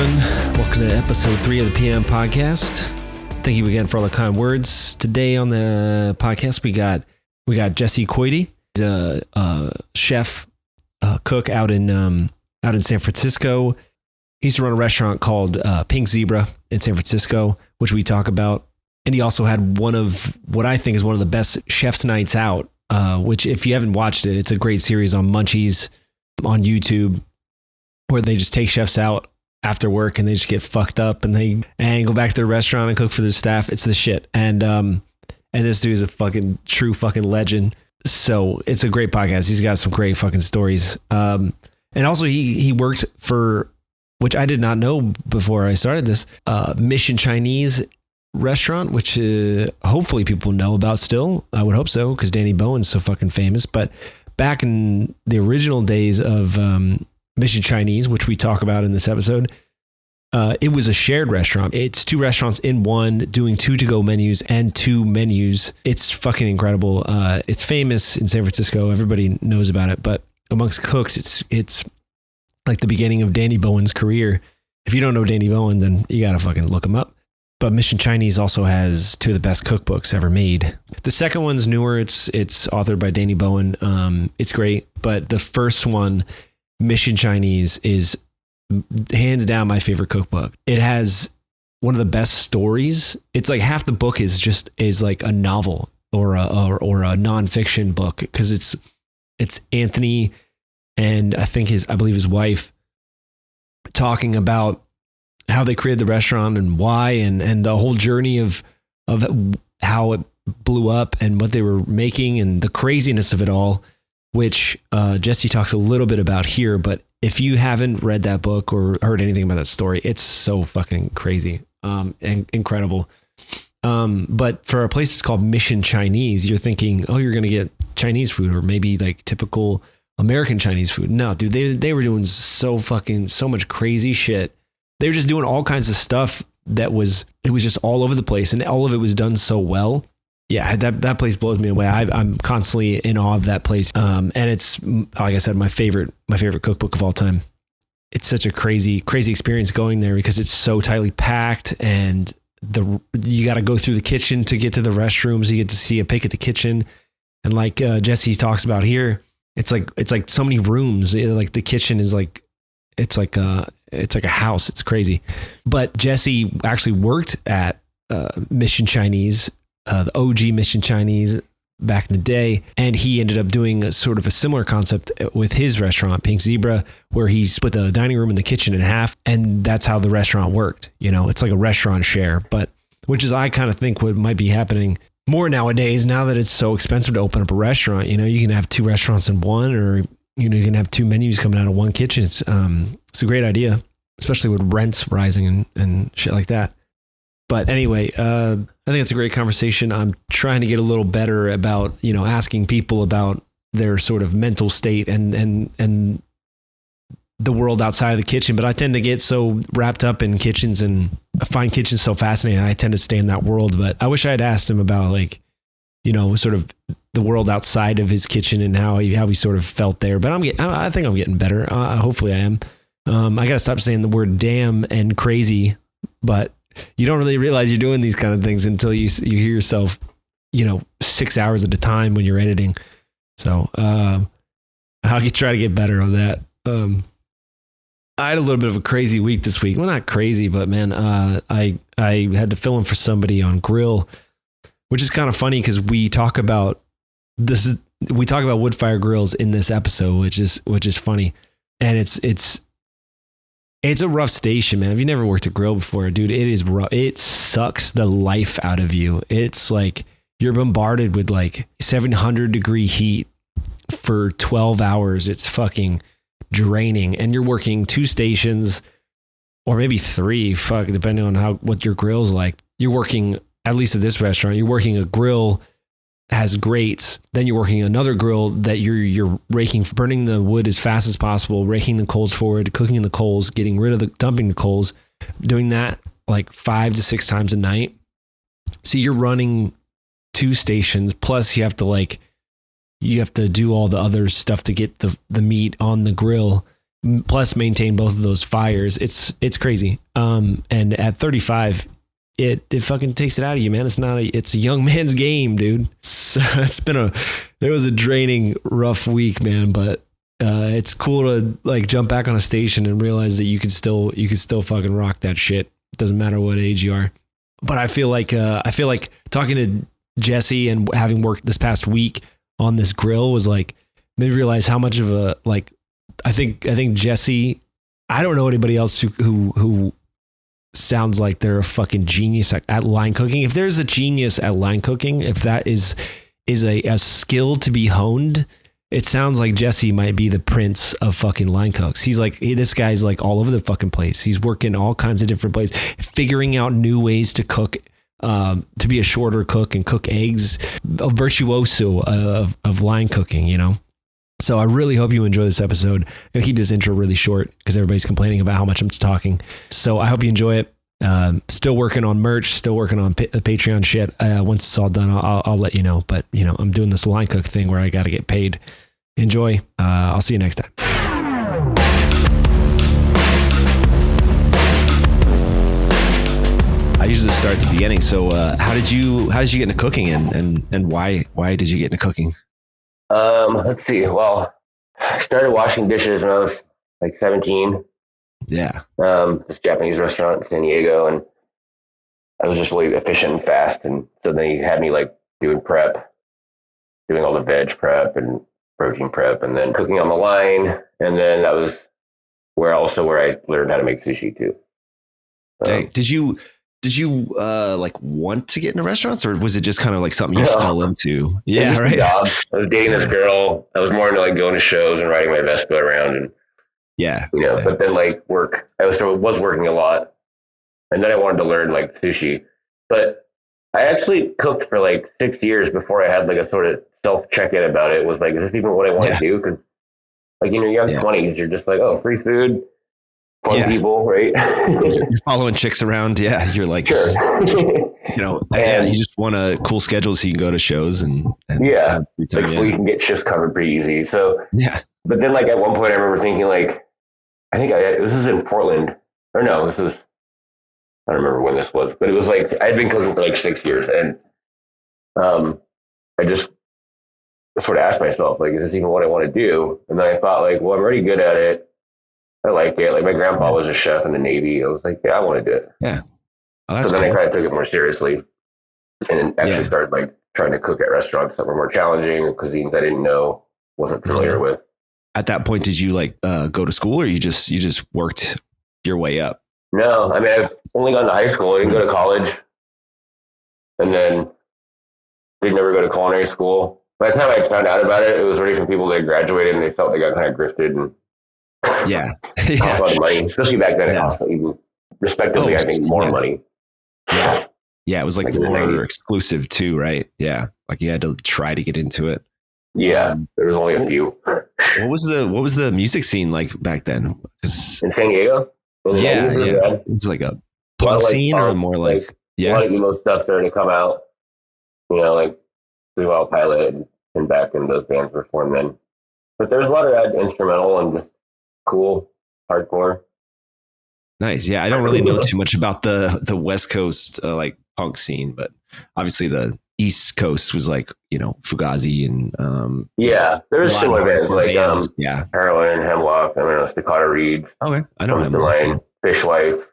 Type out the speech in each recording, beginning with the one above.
everyone. Welcome to episode 3 of the Peon podcast. Thank you again for all the kind words. Today on the podcast, we got Jesse Koide. He's a chef, cook out in San Francisco. He used to run a restaurant called Pink Zebra in San Francisco, which we talk about. And he also had one of what I think is one of the best chef's nights out, which if you haven't watched it, it's a great series on Munchies on YouTube, where they just take chefs out after work and they just get fucked up and go back to their restaurant and cook for the staff. It's the shit. And this dude is a fucking true fucking legend. So it's a great podcast. He's got some great fucking stories. And also he worked for, which I did not know before I started this, Mission Chinese restaurant, which hopefully people know about still. I would hope so, because Danny Bowen's so fucking famous. But back in the original days of Mission Chinese, which we talk about in this episode, it was a shared restaurant. It's 2 restaurants in one, doing 2 to-go menus and 2 menus. It's fucking incredible. It's famous in San Francisco. Everybody knows about it. But amongst cooks, it's like the beginning of Danny Bowen's career. If you don't know Danny Bowen, then you gotta fucking look him up. But Mission Chinese also has 2 of the best cookbooks ever made. The second one's newer. It's authored by Danny Bowen. It's great. But the first one, Mission Chinese, is hands down my favorite cookbook. It has one of the best stories. It's like half the book is like a novel or a nonfiction book, because it's Anthony and I believe his wife talking about how they created the restaurant and why, and the whole journey of how it blew up and what they were making and the craziness of it all, which Jesse talks a little bit about here. But if you haven't read that book or heard anything about that story, it's so fucking crazy and incredible. But for a place that's called Mission Chinese, you're thinking, oh, you're going to get Chinese food or maybe like typical American Chinese food. No, dude, they were doing so much crazy shit. They were just doing all kinds of stuff it was just all over the place, and all of it was done so well. Yeah, that place blows me away. I'm constantly in awe of that place. And it's, like I said, my favorite cookbook of all time. It's such a crazy experience going there, because it's so tightly packed, and you got to go through the kitchen to get to the restrooms. You get to see a pic at the kitchen. And like Jesse talks about here, it's like so many rooms. Like the kitchen is like, it's like a house. It's crazy. But Jesse actually worked at Mission Chinese, the OG Mission Chinese back in the day. And he ended up doing a sort of a similar concept with his restaurant, Pink Zebra, where he split the dining room and the kitchen in half. And that's how the restaurant worked. You know, it's like a restaurant share, but which is, I kind of think what might be happening more nowadays, now that it's so expensive to open up a restaurant. You know, you can have 2 restaurants in one, or, you know, you can have 2 menus coming out of one kitchen. It's a great idea, especially with rents rising and shit like that. But anyway, I think it's a great conversation. I'm trying to get a little better about, you know, asking people about their sort of mental state and the world outside of the kitchen. But I tend to get so wrapped up in kitchens, and I find kitchens so fascinating. I tend to stay in that world. But I wish I had asked him about, like, you know, sort of the world outside of his kitchen and how he sort of felt there. But I think I'm getting better. Hopefully I am. I got to stop saying the word damn and crazy, but you don't really realize you're doing these kind of things until you hear yourself, you know, 6 hours at a time when you're editing. So I'll try to get better on that. I had a little bit of a crazy week this week. Well, not crazy, but man, I had to fill in for somebody on grill, which is kind of funny because we talk about wood fire grills in this episode, which is funny. And it's a rough station, man. If you never worked a grill before, dude, it is rough. It sucks the life out of you. It's like you're bombarded with like 700 degree heat for 12 hours. It's fucking draining. And you're working 2 stations or maybe 3, depending on what your grill's like. You're working, at least at this restaurant, you're working a grill has grates, then you're working another grill that you're raking, burning the wood as fast as possible, raking the coals forward, cooking the coals, getting rid of dumping the coals, doing that like 5 to 6 times a night. So you're running 2 stations, plus you have to do all the other stuff to get the meat on the grill, plus maintain both of those fires. It's crazy. And at 35, it fucking takes it out of you, man. It's a young man's game, dude. So it was a draining, rough week, man, but it's cool to like jump back on a station and realize that you can still fucking rock that shit. It doesn't matter what age you are. But I feel like talking to Jesse and having worked this past week on this grill was like made me realize how much of a like I think Jesse, I don't know anybody else who sounds like they're a fucking genius at line cooking. If there's a genius at line cooking, if that is a skill to be honed, it sounds like Jesse might be the prince of fucking line cooks. He's like, this guy's like all over the fucking place. He's working all kinds of different places, figuring out new ways to cook, to be a shorter cook and cook eggs, a virtuoso of line cooking, you know? So I really hope you enjoy this episode. I'm going to keep this intro really short because everybody's complaining about how much I'm talking. So I hope you enjoy it. Still working on merch, still working on the Patreon shit. Once it's all done, I'll let you know. But you know, I'm doing this line cook thing where I got to get paid. Enjoy. I'll see you next time. I usually start at the beginning. So how did you get into cooking and why did you get into cooking? Let's see. Well, I started washing dishes when I was like 17. Yeah. This Japanese restaurant in San Diego, and I was just really efficient and fast. And so they had me like doing all the veg prep and protein prep, and then cooking on the line. And then that was where I learned how to make sushi too. Dang. Did you like want to get into restaurants, or was it just kind of like something you fell into? Yeah, right. Job. I was dating this girl. I was more into like going to shows and riding my Vespa around, and But then like work, I was working a lot, and then I wanted to learn like sushi. But I actually cooked for like 6 years before I had like a sort of self check-in about it. It was like, is this even what I want to do? Because like in your young 20s, you're just like, oh, free food. Fun people, right? You're following chicks around. Yeah. You're like, sure. You just want a cool schedule so you can go to shows and so you can get shifts covered pretty easy. So, but then like at one point I remember thinking like, this is in Portland or no, I don't remember when this was, but it was like, I'd been cooking for like 6 years, and I just sort of asked myself, like, is this even what I want to do? And then I thought like, well, I'm already good at it. I like it. Like my grandpa was a chef in the Navy. I was like, I want to do it. Yeah. Oh, so then I kind of took it more seriously, and actually started like trying to cook at restaurants that were more challenging, cuisines I didn't know, wasn't familiar with. At that point, did you like go to school, or you just worked your way up? No, I mean, I've only gone to high school. I didn't go to college, and then didn't ever go to culinary school. By the time I found out about it, it was already from people that graduated and they felt they got kind of grifted and cost a lot of money, especially back then. It cost even respectively, I think, more money. Yeah, it was like more exclusive too, right? Yeah, like you had to try to get into it. Yeah, there was only a few. What was the music scene like back then? In San Diego? It's like a punk scene, or more like a lot of emo stuff starting to come out. You know, like Blue Wild Pilot and back, and those bands were formed then. But there's a lot of instrumental and just cool hardcore. Nice. Yeah, I don't really know too much about the West Coast like punk scene, but obviously the East Coast was like, Fugazi and there's similar bands like Heroin, Hemlock, Staccato Reeds. Okay, I know Hemlock. Fishwife.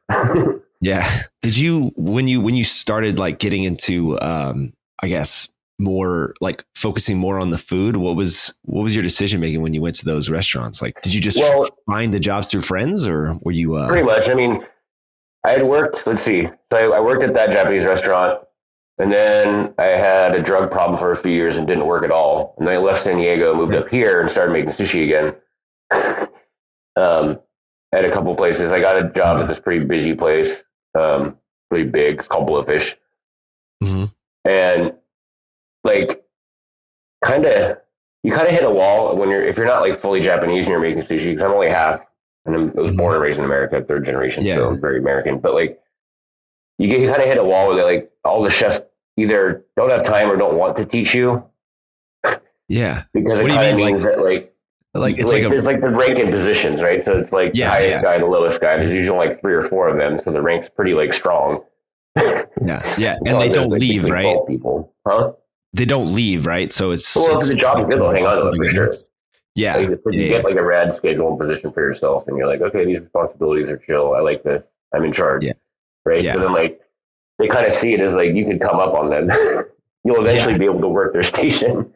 Yeah. Did you when you started like getting into I guess more like focusing more on the food, what was your decision making when you went to those restaurants? Like, did you just find the jobs through friends, or were you pretty much? I mean, I had worked, let's see. So I worked at that Japanese restaurant, and then I had a drug problem for a few years and didn't work at all. And then I left San Diego, moved up here, and started making sushi again. At a couple places. I got a job at this pretty busy place, pretty big. It's called Blowfish. Mm-hmm. And like, you kind of hit a wall if you're not like fully Japanese and you're making sushi, because I'm only half, and I was born and raised in America, third generation, so I'm very American. But like, you kind of hit a wall where like all the chefs either don't have time or don't want to teach you. Yeah. Because it kind of means that like Like it's like the rank in positions, right? So it's like the highest guy, the lowest guy. There's usually like 3 or 4 of them, so the rank's pretty like strong. Yeah, and they don't leave, right? People, huh? They don't leave, right? So it's if the job's good, they'll hang on to it for sure. Yeah, like, you get like a rad schedule and position for yourself, and you're like, okay, these responsibilities are chill. I like this. I'm in charge, right? So then like they kind of see it as like you can come up on them. You'll eventually be able to work their station.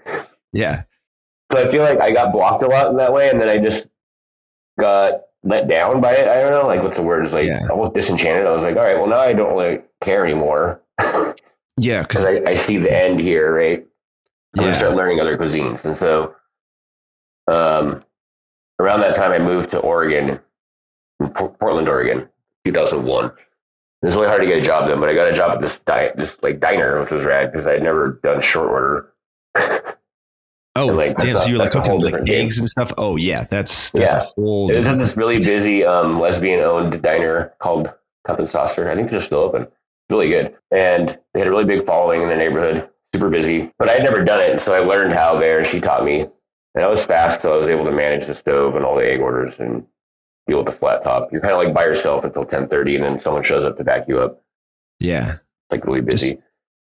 Yeah. So I feel like I got blocked a lot in that way, and then I just got let down by it. I don't know, like what's the word? It's like almost disenchanted. I was like, all right, well now I don't really care anymore. Yeah, because I see the end here, right? I'm gonna start learning other cuisines, and so around that time I moved to Oregon, Portland, Oregon, 2001. It was really hard to get a job then, but I got a job at this like diner, which was rad because I had never done short order. Oh, like, damn! So you're like cooking like eggs and stuff. Oh yeah, that's a whole. It was at this really busy lesbian-owned diner called Cup and Saucer. I think they're still open. Really good, and they had a really big following in the neighborhood. Super busy, but I had never done it, so I learned how there. She taught me, and I was fast, so I was able to manage the stove and all the egg orders and deal with the flat top. You're kind of like by yourself until 10:30, and then someone shows up to back you up. Yeah, like really busy.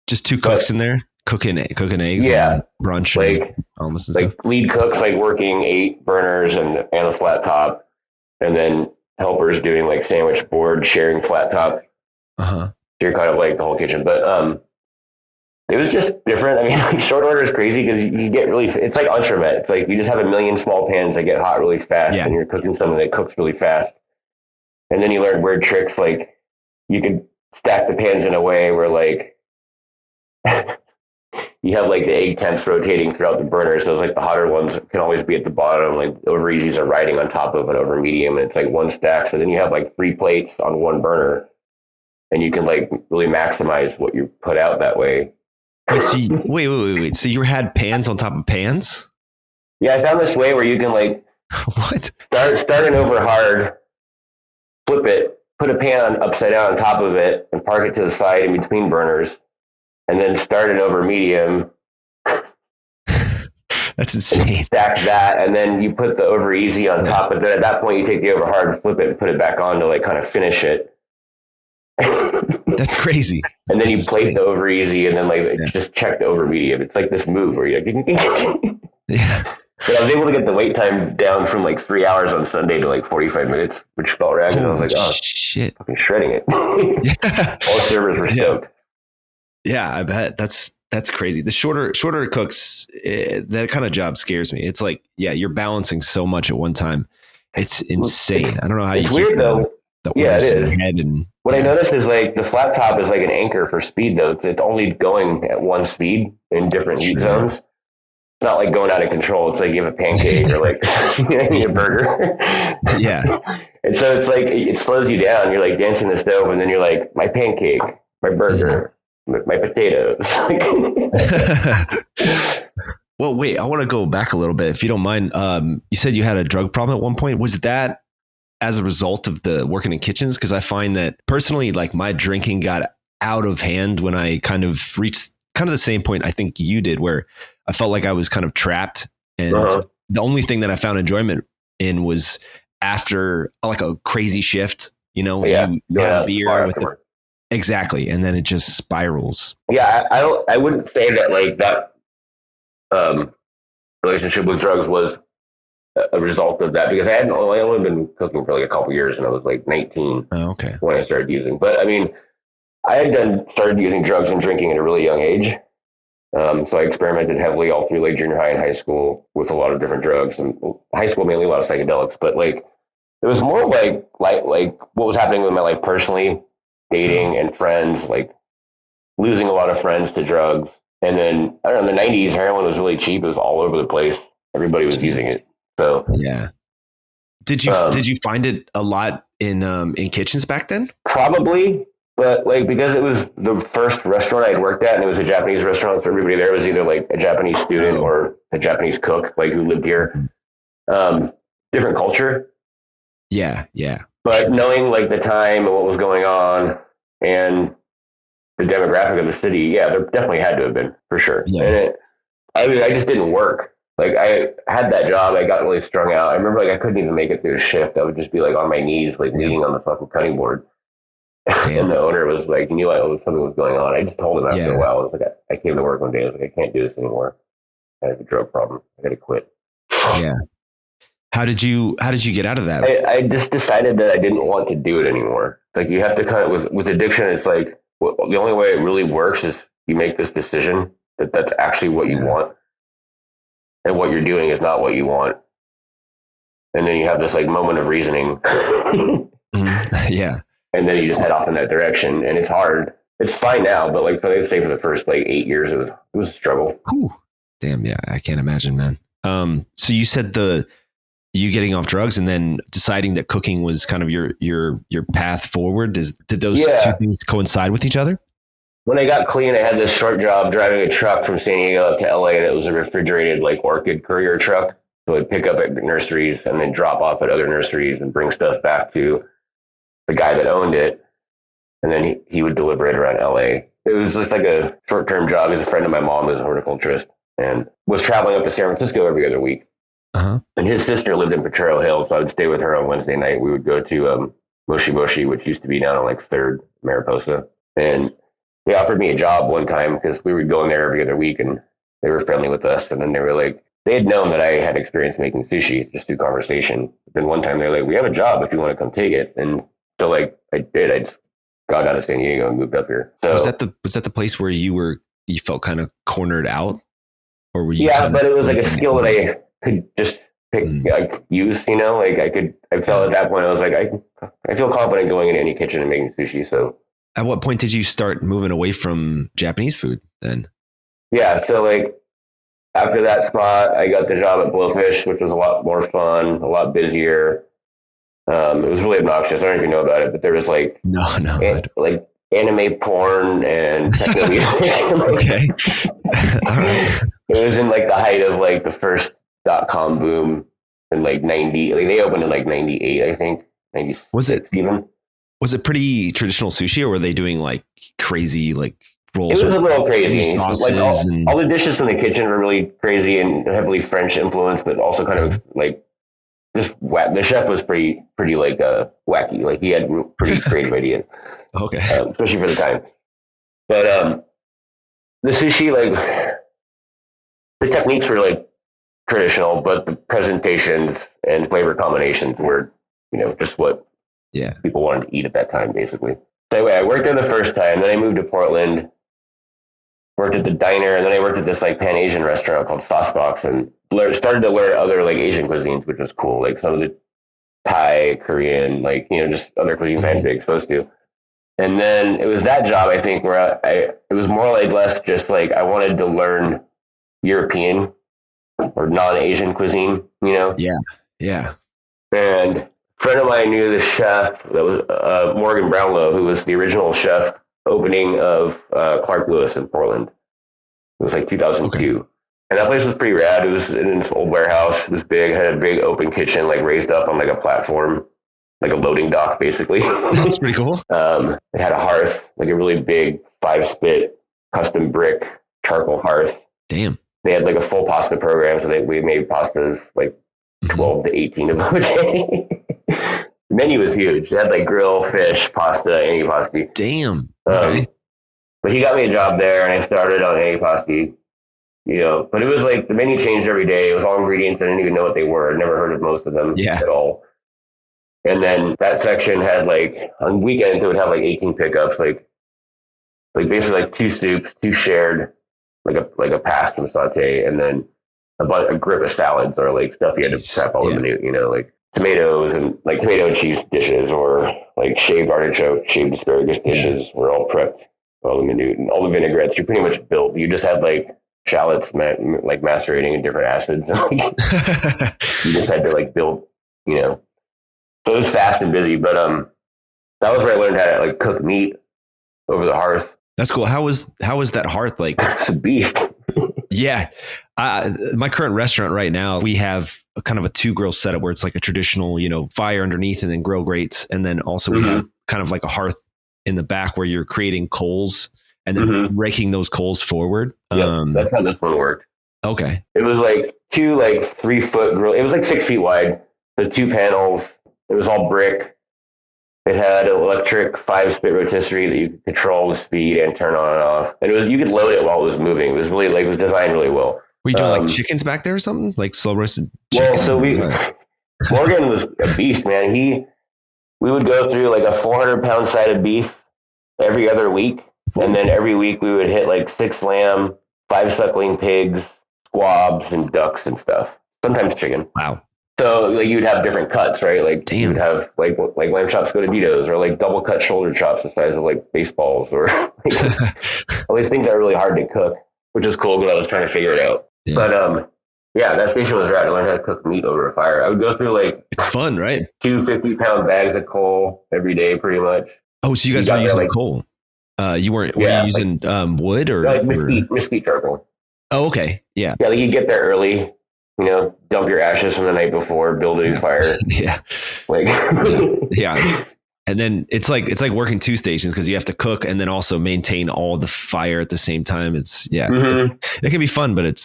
Just 2 cooks in there. Cooking eggs, brunch, like almost like stuff. Lead cooks like working 8 burners and a flat top, and then helpers doing like sandwich board, sharing flat top. So you're kind of like the whole kitchen, but it was just different. I mean, like short order is crazy because you get really. It's like entremet. It's like you just have a million small pans that get hot really fast, and you're cooking something that cooks really fast. And then you learn weird tricks like you can stack the pans in a way where like. You have like the egg temps rotating throughout the burner, so like the hotter ones can always be at the bottom. Like over easies are riding on top of an over medium, and it's like one stack. So then you have like 3 plates on one burner, and you can like really maximize what you put out that way. Wait. So you had pans on top of pans? Yeah, I found this way where you can like what start it over hard, flip it, put a pan upside down on top of it, and park it to the side in between burners. And then start it over medium. That's insane. Stack that, and then you put the over easy on top. But then at that point, you take the over hard, flip it, and put it back on to like kind of finish it. That's crazy. And then you plate the over easy, and then like just check the over medium. It's like this move where you're like, But I was able to get the wait time down from like 3 hours on Sunday to like 45 minutes, which felt rad. And I was like, oh shit, fucking shredding it. All servers were stoked. Yeah, I bet that's crazy. The shorter cooks, that kind of job scares me. It's like, you're balancing so much at one time. It's insane. I don't know how you. It's weird though. It is. What I noticed is like the flat top is like an anchor for speed though. It's only going at one speed in different heat zones. It's not like going out of control. It's like you have a pancake or like a burger. And so it's like it slows you down. You're like dancing the stove, and then you're like, my pancake, my burger. My potatoes. Well, wait, I want to go back a little bit, if you don't mind. You said you had a drug problem at one point. Was that as a result of the working in kitchens? Because I find that personally, like my drinking got out of hand when I kind of reached kind of the same point I think you did, where I felt like I was kind of trapped. And the only thing that I found enjoyment in was after like a crazy shift, you know, you have a beer with the. Exactly, and then it just spirals. Yeah, I wouldn't say that like that relationship with drugs was a result of that, because I only been cooking for like a couple years, and I was like 19 when I started using. But I mean, I had started using drugs and drinking at a really young age. So I experimented heavily all through like junior high and high school with a lot of different drugs, and high school mainly a lot of psychedelics. But like it was more like what was happening with my life personally. Dating and friends, like losing a lot of friends to drugs. And then I don't know, in the 90s, heroin was really cheap. It was all over the place. Everybody was using it. So did you find it a lot in kitchens back then? Probably, but like because it was the first restaurant I'd worked at, and it was a Japanese restaurant, so everybody there was either like a Japanese student or a Japanese cook, like who lived here. Different culture. Yeah. But knowing like the time and what was going on and the demographic of the city, there definitely had to have been for sure. Yeah. And I just didn't work. Like I had that job, I got really strung out. I remember like I couldn't even make it through a shift. I would just be like on my knees, like leaning on the fucking cutting board. And the owner was like, knew something was going on. I just told him after a while. I was like, I came to work one day. I was like, I can't do this anymore. I have a drug problem. I got to quit. Yeah. How did you get out of that? I just decided that I didn't want to do it anymore. Like you have to kind of, with addiction, it's like the only way it really works is you make this decision that that's actually what you want. And what you're doing is not what you want. And then you have this like moment of reasoning. Yeah. And then you just head off in that direction. And it's hard. It's fine now, but like I'd say for the first like 8 years, it was a struggle. Ooh, damn, yeah, I can't imagine, man. So you said you getting off drugs and then deciding that cooking was kind of your path forward. Did those two things coincide with each other? When I got clean, I had this short job driving a truck from San Diego up to LA, and it was a refrigerated like orchid courier truck. So I'd pick up at nurseries and then drop off at other nurseries and bring stuff back to the guy that owned it. And then he would deliver it around LA. It was just like a short-term job. He's a friend of my mom, who's a horticulturist, and was traveling up to San Francisco every other week. Uh-huh. And his sister lived in Potrero Hill, so I would stay with her on Wednesday night. We would go to Munchie, which used to be down on like 3rd Mariposa. And they offered me a job one time because we would go in there every other week, and they were friendly with us. And then they were like, they had known that I had experience making sushi just through conversation. But then one time they're like, we have a job if you want to come take it. And so like I did. I just got out of San Diego and moved up here. So was that the place where you felt kind of cornered out, or were you? Yeah, but it was like a skill that I could just use. You know, like I felt at that point I was like I feel confident going into any kitchen and making sushi. So. At what point did you start moving away from Japanese food then? Yeah, so like after that spot, I got the job at Blowfish, which was a lot more fun, a lot busier. It was really obnoxious. I don't even know about it, but there was like like anime porn and techno music. Okay. All right. It was in like the height of like the first .com boom in like 90. Like they opened in like 98, I think. 96 was it even? Was it pretty traditional sushi, or were they doing like crazy like rolls? It was a little crazy. Like all the dishes in the kitchen were really crazy and heavily French influenced, but also kind of like just the chef was pretty like wacky. Like he had pretty creative ideas. Okay, especially for the time. But the sushi, like the techniques were like traditional, but the presentations and flavor combinations were, just what people wanted to eat at that time, basically. So anyway, I worked there the first time, then I moved to Portland, worked at the diner, and then I worked at this like Pan-Asian restaurant called Saucebox, and started to learn other like Asian cuisines, which was cool, like some of the Thai, Korean, like, just other cuisines I hadn't been exposed to. And then it was that job, I think, where it was more like less just like I wanted to learn European or non-Asian cuisine, Yeah. And a friend of mine knew the chef that was Morgan Brownlow, who was the original chef opening of Clark Lewis in Portland. It was like 2002. Okay. And that place was pretty rad. It was in this old warehouse. It was big, had a big open kitchen, like raised up on like a platform, like a loading dock, basically. That's pretty cool. It had a hearth, like a really big 5-spit custom brick charcoal hearth. Damn. They had like a full pasta program, so we made pastas like 12 to 18 of them a day. The menu was huge. They had like grill, fish, pasta, antipasti. Damn. Okay. But he got me a job there, and I started on antipasti. But it was like the menu changed every day. It was all ingredients. I didn't even know what they were. I'd never heard of most of them at all. And then that section had like on weekends it would have like 18 pickups, like basically like 2 soups, 2 shared, like a pasta and saute, and then a grip of salads or like stuff you had to prep all the menu, like tomatoes and like tomato and cheese dishes or like shaved artichoke, shaved asparagus dishes were all prepped, all the minute, and all the vinaigrettes. You're pretty much built. You just had like shallots like macerating in different acids. You just had to like build, So it was fast and busy, but that was where I learned how to like cook meat over the hearth. That's cool. How was that hearth like? It's a beast. Yeah. My current restaurant right now, we have a kind of a 2-grill setup where it's like a traditional, fire underneath and then grill grates. And then also we have kind of like a hearth in the back where you're creating coals and then raking those coals forward. Yeah, that's how this one worked. Okay. It was like two like 3-foot grill. It was like 6 feet wide. The 2 panels. It was all brick. It had an electric 5-spit rotisserie that you could control the speed and turn on and off. And you could load it while it was moving. It was really it was designed really well. Were you doing like chickens back there or something? Like slow roasted chicken? Well, so Morgan was a beast, man. We would go through like a 400-pound side of beef every other week. And then every week we would hit like 6 lamb, 5 suckling pigs, squabs, and ducks and stuff. Sometimes chicken. Wow. So like you'd have different cuts, right? Like you'd have like lamb chops go to Dito's, or like double cut shoulder chops the size of like baseballs, or all these things that are really hard to cook, which is cool because I was trying to figure it out. Yeah. But yeah, that station was rad. I learned how to cook meat over a fire. I would go through like it's fun, right? 2 50-pound bags of coal every day, pretty much. Oh, so you guys were using coal? You weren't? Were you using wood or like mesquite charcoal? Oh, okay. Yeah. Yeah, like you get there early. Dump your ashes from the night before, build a new fire. Yeah. Like, yeah. And then it's like working 2 stations because you have to cook and then also maintain all the fire at the same time. It can be fun, but it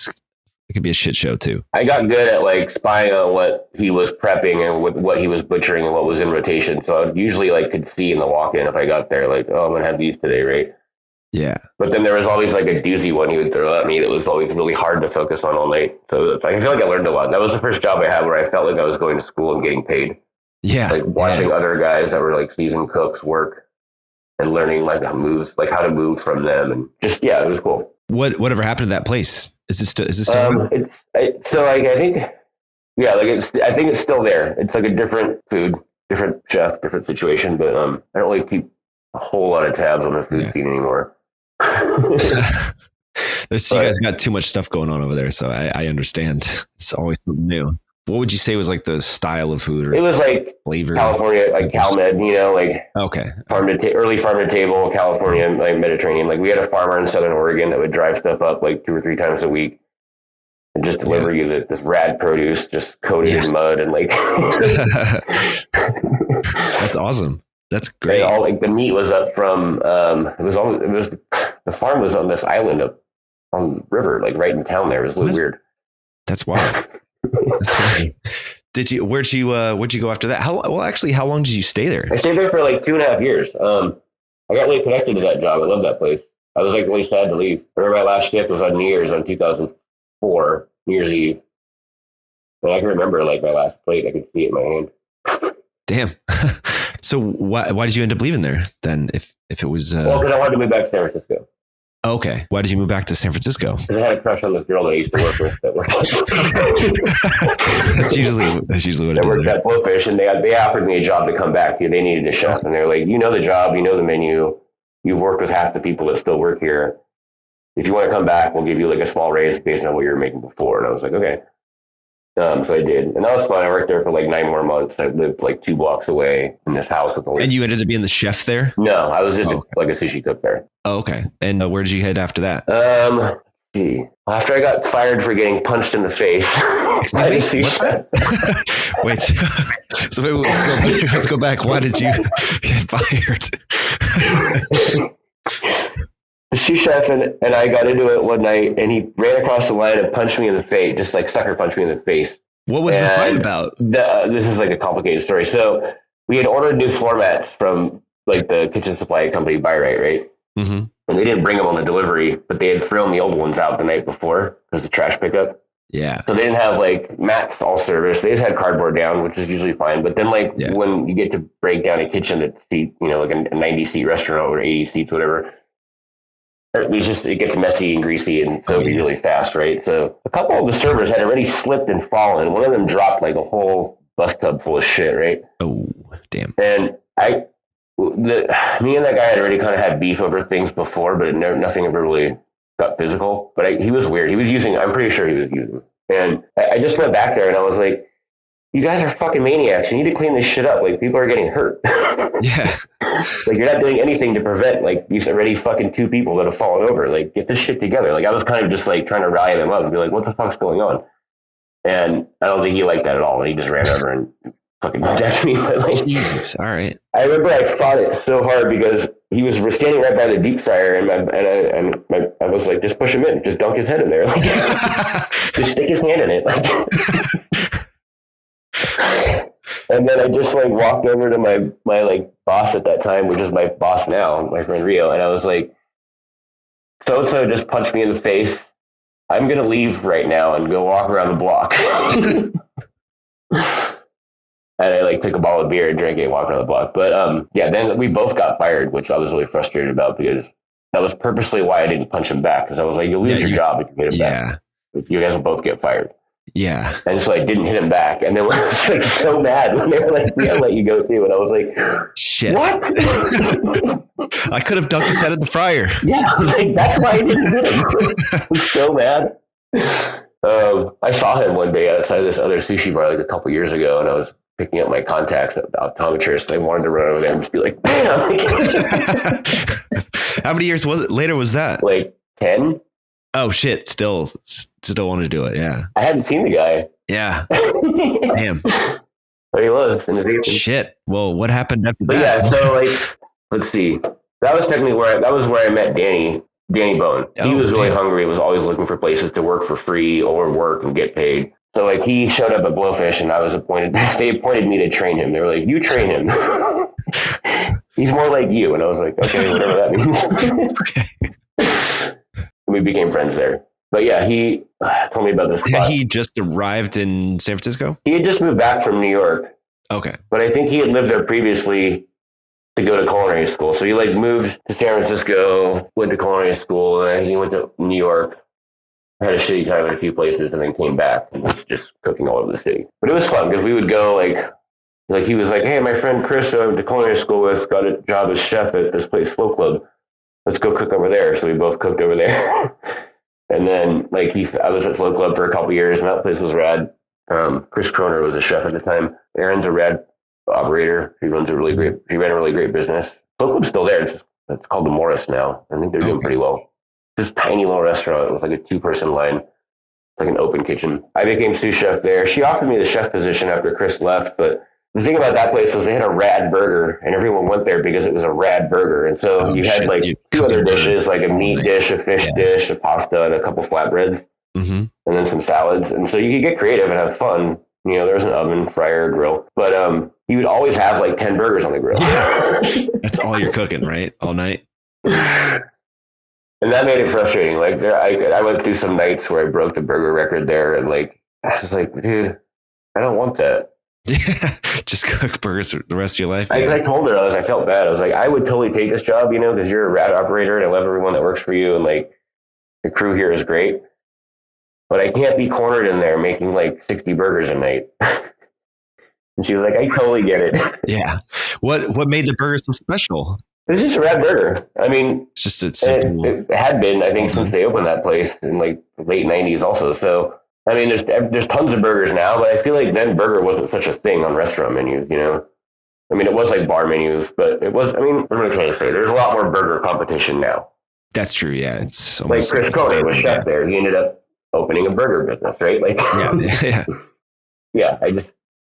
can be a shit show too. I got good at like spying on what he was prepping and with what he was butchering and what was in rotation. So I usually could see in the walk-in if I got there, like, oh, I'm going to have these today, right? Yeah. But then there was always like a doozy one he would throw at me that was always really hard to focus on all night. So I feel like I learned a lot. That was the first job I had where I felt like I was going to school and getting paid. Yeah. Like watching other guys that were like seasoned cooks work and learning like how to move from them. And just, yeah, it was cool. Whatever happened to that place? Is this still I think, yeah, I think it's still there. It's like a different food, different chef, different situation. But I don't really keep a whole lot of tabs on the food scene anymore. You guys got too much stuff going on over there, so I understand. It's always something new. What would you say was like the style of food? Or it was like flavor, California, like CalMed, like okay, early farm to table, California, like Mediterranean. Like we had a farmer in Southern Oregon that would drive stuff up like 2 or 3 times a week and just deliver you this rad produce, just coated in mud and like. That's awesome. That's great. And all like the meat was up from the farm was on this island up on the river, like right in town there. It was a little weird. That's wild. That's crazy. Where'd you go after that? How long did you stay there? I stayed there for like 2.5 years. I got really connected to that job. I love that place. I was like really sad to leave. I remember my last shift was on New Year's on 2004, New Year's Eve. And I can remember like my last plate. I could see it in my hand. Damn. So why did you end up leaving there then? If it was well, because I wanted to move back to San Francisco. Okay. Why did you move back to San Francisco? Because I had a crush on this girl that I used to work with. That's usually what it is. I worked at Blowfish, and they offered me a job to come back to. They needed a chef, and they're like, you know the job, you know the menu, you've worked with half the people that still work here. If you want to come back, we'll give you like a small raise based on what you were making before. And I was like, okay. So I did, and that was fun. I worked there for like 9 more months. I lived like 2 blocks away in this house with the. And you ended up being the chef there? No, I was just like a sushi cook there. Oh, okay. And where did you head after that? After I got fired for getting punched in the face. Excuse me? Wait. So let's go back. Why did you get fired? The sous chef and I got into it one night, and he ran across the line and punched me in the face, just like sucker punched me in the face. What was the fight about? This is like a complicated story. So we had ordered new floor mats from like the kitchen supply company, Buyrite, right? Mm-hmm. And they didn't bring them on the delivery, but they had thrown the old ones out the night before because the trash pickup. Yeah. So they didn't have like mats all serviced. They just had cardboard down, which is usually fine. But then when you get to break down a kitchen that's seat, like a 90 seat restaurant or 80 seats, whatever. It gets messy and greasy, and so it'd be really fast, right? So a couple of the servers had already slipped and fallen. One of them dropped like a whole bus tub full of shit, right? Oh, damn. And me and that guy had already kind of had beef over things before, but nothing ever really got physical. But he was weird. I'm pretty sure he was using. And I just went back there and I was like, you guys are fucking maniacs. You need to clean this shit up. Like, people are getting hurt. Yeah. Like, you're not doing anything to prevent, like, these already fucking 2 people that have fallen over. Like, get this shit together. Like, I was kind of just, like, trying to rally them up and be like, what the fuck's going on? And I don't think he liked that at all. He just ran over and fucking decked me. But like, Jesus, all right. I remember I fought it so hard because he was standing right by the deep fryer, and I was like, just push him in, just dunk his head in there, like, just stick his hand in it, like. And then I just like walked over to my like boss at that time, which is my boss now, my friend Rio, and I was like, so just punched me in the face. I'm gonna leave right now and go walk around the block. And I like took a bottle of beer and drank it and walked around the block. But yeah, then we both got fired, which I was really frustrated about because that was purposely why I didn't punch him back, because I was like, you'll lose your job if you hit him back. You guys will both get fired. Yeah. And so I didn't hit him back. And then I was like so mad when they were like, yeah, I'll let you go too. And I was like, shit. What? I could have dunked his head in the fryer. Yeah. I was like, that's why I didn't hit him. I was so mad. I saw him one day outside this other sushi bar like a couple years ago, and I was picking up my contacts at the optometrist. I wanted to run over there and just be like, bam. How many years later was that? Like 10. Oh shit. Still want to do it. Yeah. I hadn't seen the guy. Yeah. Damn. But he was in his 80s. Shit. Well, what happened after that? Yeah. So like, let's see. That was technically where I met Danny Bone. He was really hungry. Was always looking for places to work for free or work and get paid. So like he showed up at Blowfish, and I was appointed. They appointed me to train him. They were like, "You train him. He's more like you." And I was like, "Okay, whatever that means." We became friends there. But yeah, he told me about this spot. He just arrived in San Francisco? He had just moved back from New York. Okay. But I think he had lived there previously to go to culinary school. So he like moved to San Francisco, went to culinary school, and he went to New York, had a shitty time in a few places, and then came back and was just cooking all over the city. But it was fun because we would go like he was like, hey, my friend Chris, who I went to culinary school with, got a job as chef at this place, Slow Club. Let's go cook over there. So we both cooked over there. And then like I was at Slow Club for a couple of years, and that place was rad. Chris Kroner was a chef at the time. Aaron's a rad operator. He ran a really great business. Slow Club's still there. It's called the Morris now. I think they're doing pretty well. This tiny little restaurant with like a 2-person line, like an open kitchen. I became sous chef there. She offered me the chef position after Chris left, but the thing about that place was they had a rad burger, and everyone went there because it was a rad burger. And so you had like 2 other dishes, like a meat dish, a fish dish, a pasta, and a couple flatbreads, and then some salads. And so you could get creative and have fun. You know, there was an oven, fryer, grill, but you would always have like 10 burgers on the grill. Yeah. That's all you're cooking, right? All night. And that made it frustrating. Like I went through some nights where I broke the burger record there, and like I was like, dude, I don't want that. Yeah, just cook burgers for the rest of your life. I told her, I felt bad. I was like, I would totally take this job, you know, because you're a rad operator, and I love everyone that works for you, and like the crew here is great. But I can't be cornered in there making like 60 burgers a night. And she was like, I totally get it. Yeah. What made the burger so special? It's just a rad burger. I mean, it's just simple. It had been, I think, since they opened that place in like late 90s also. So, I mean, there's tons of burgers now, but I feel like then burger wasn't such a thing on restaurant menus, you know? I mean, it was like bar menus, but it was, I mean, what am I trying to say? There's a lot more burger competition now. That's true, yeah. It's like Chris Koide was chef there. He ended up opening a burger business, right? Like, yeah. Yeah,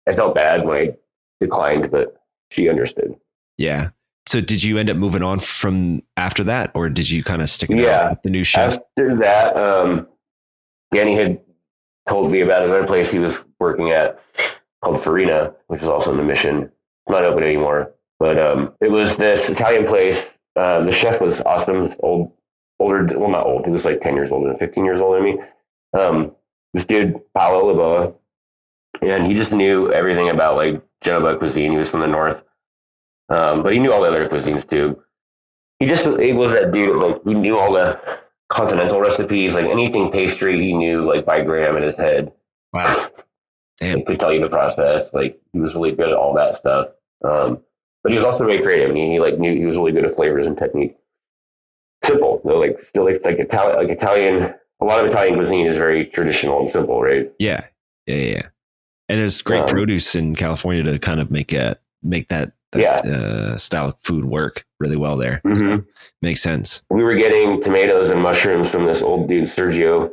I felt bad when I declined, but she understood. Yeah. So did you end up moving on from after that, or did you kind of stick it out with the new chef? After that, Danny had told me about another place he was working at called Farina, which is also in the Mission. Not open anymore, but it was this Italian place. The chef was awesome, older, well, not old. He was like 10 years older than 15 years older than me. This dude, Paolo Laboa, and he just knew everything about like Genoa cuisine. He was from the north. But he knew all the other cuisines too. He was that dude, like he knew all the continental recipes, like anything pastry he knew like by gram in his head. Wow. Damn. He could tell you the process. Like he was really good at all that stuff. But he was also very creative. I mean, he like knew he was really good at flavors and technique. Simple, though, like still like Italian. A lot of Italian cuisine is very traditional and simple, right? Yeah. And there's great produce in California to kind of make that style of food work really well there. Mm-hmm. So, makes sense. We were getting tomatoes and mushrooms from this old dude, Sergio,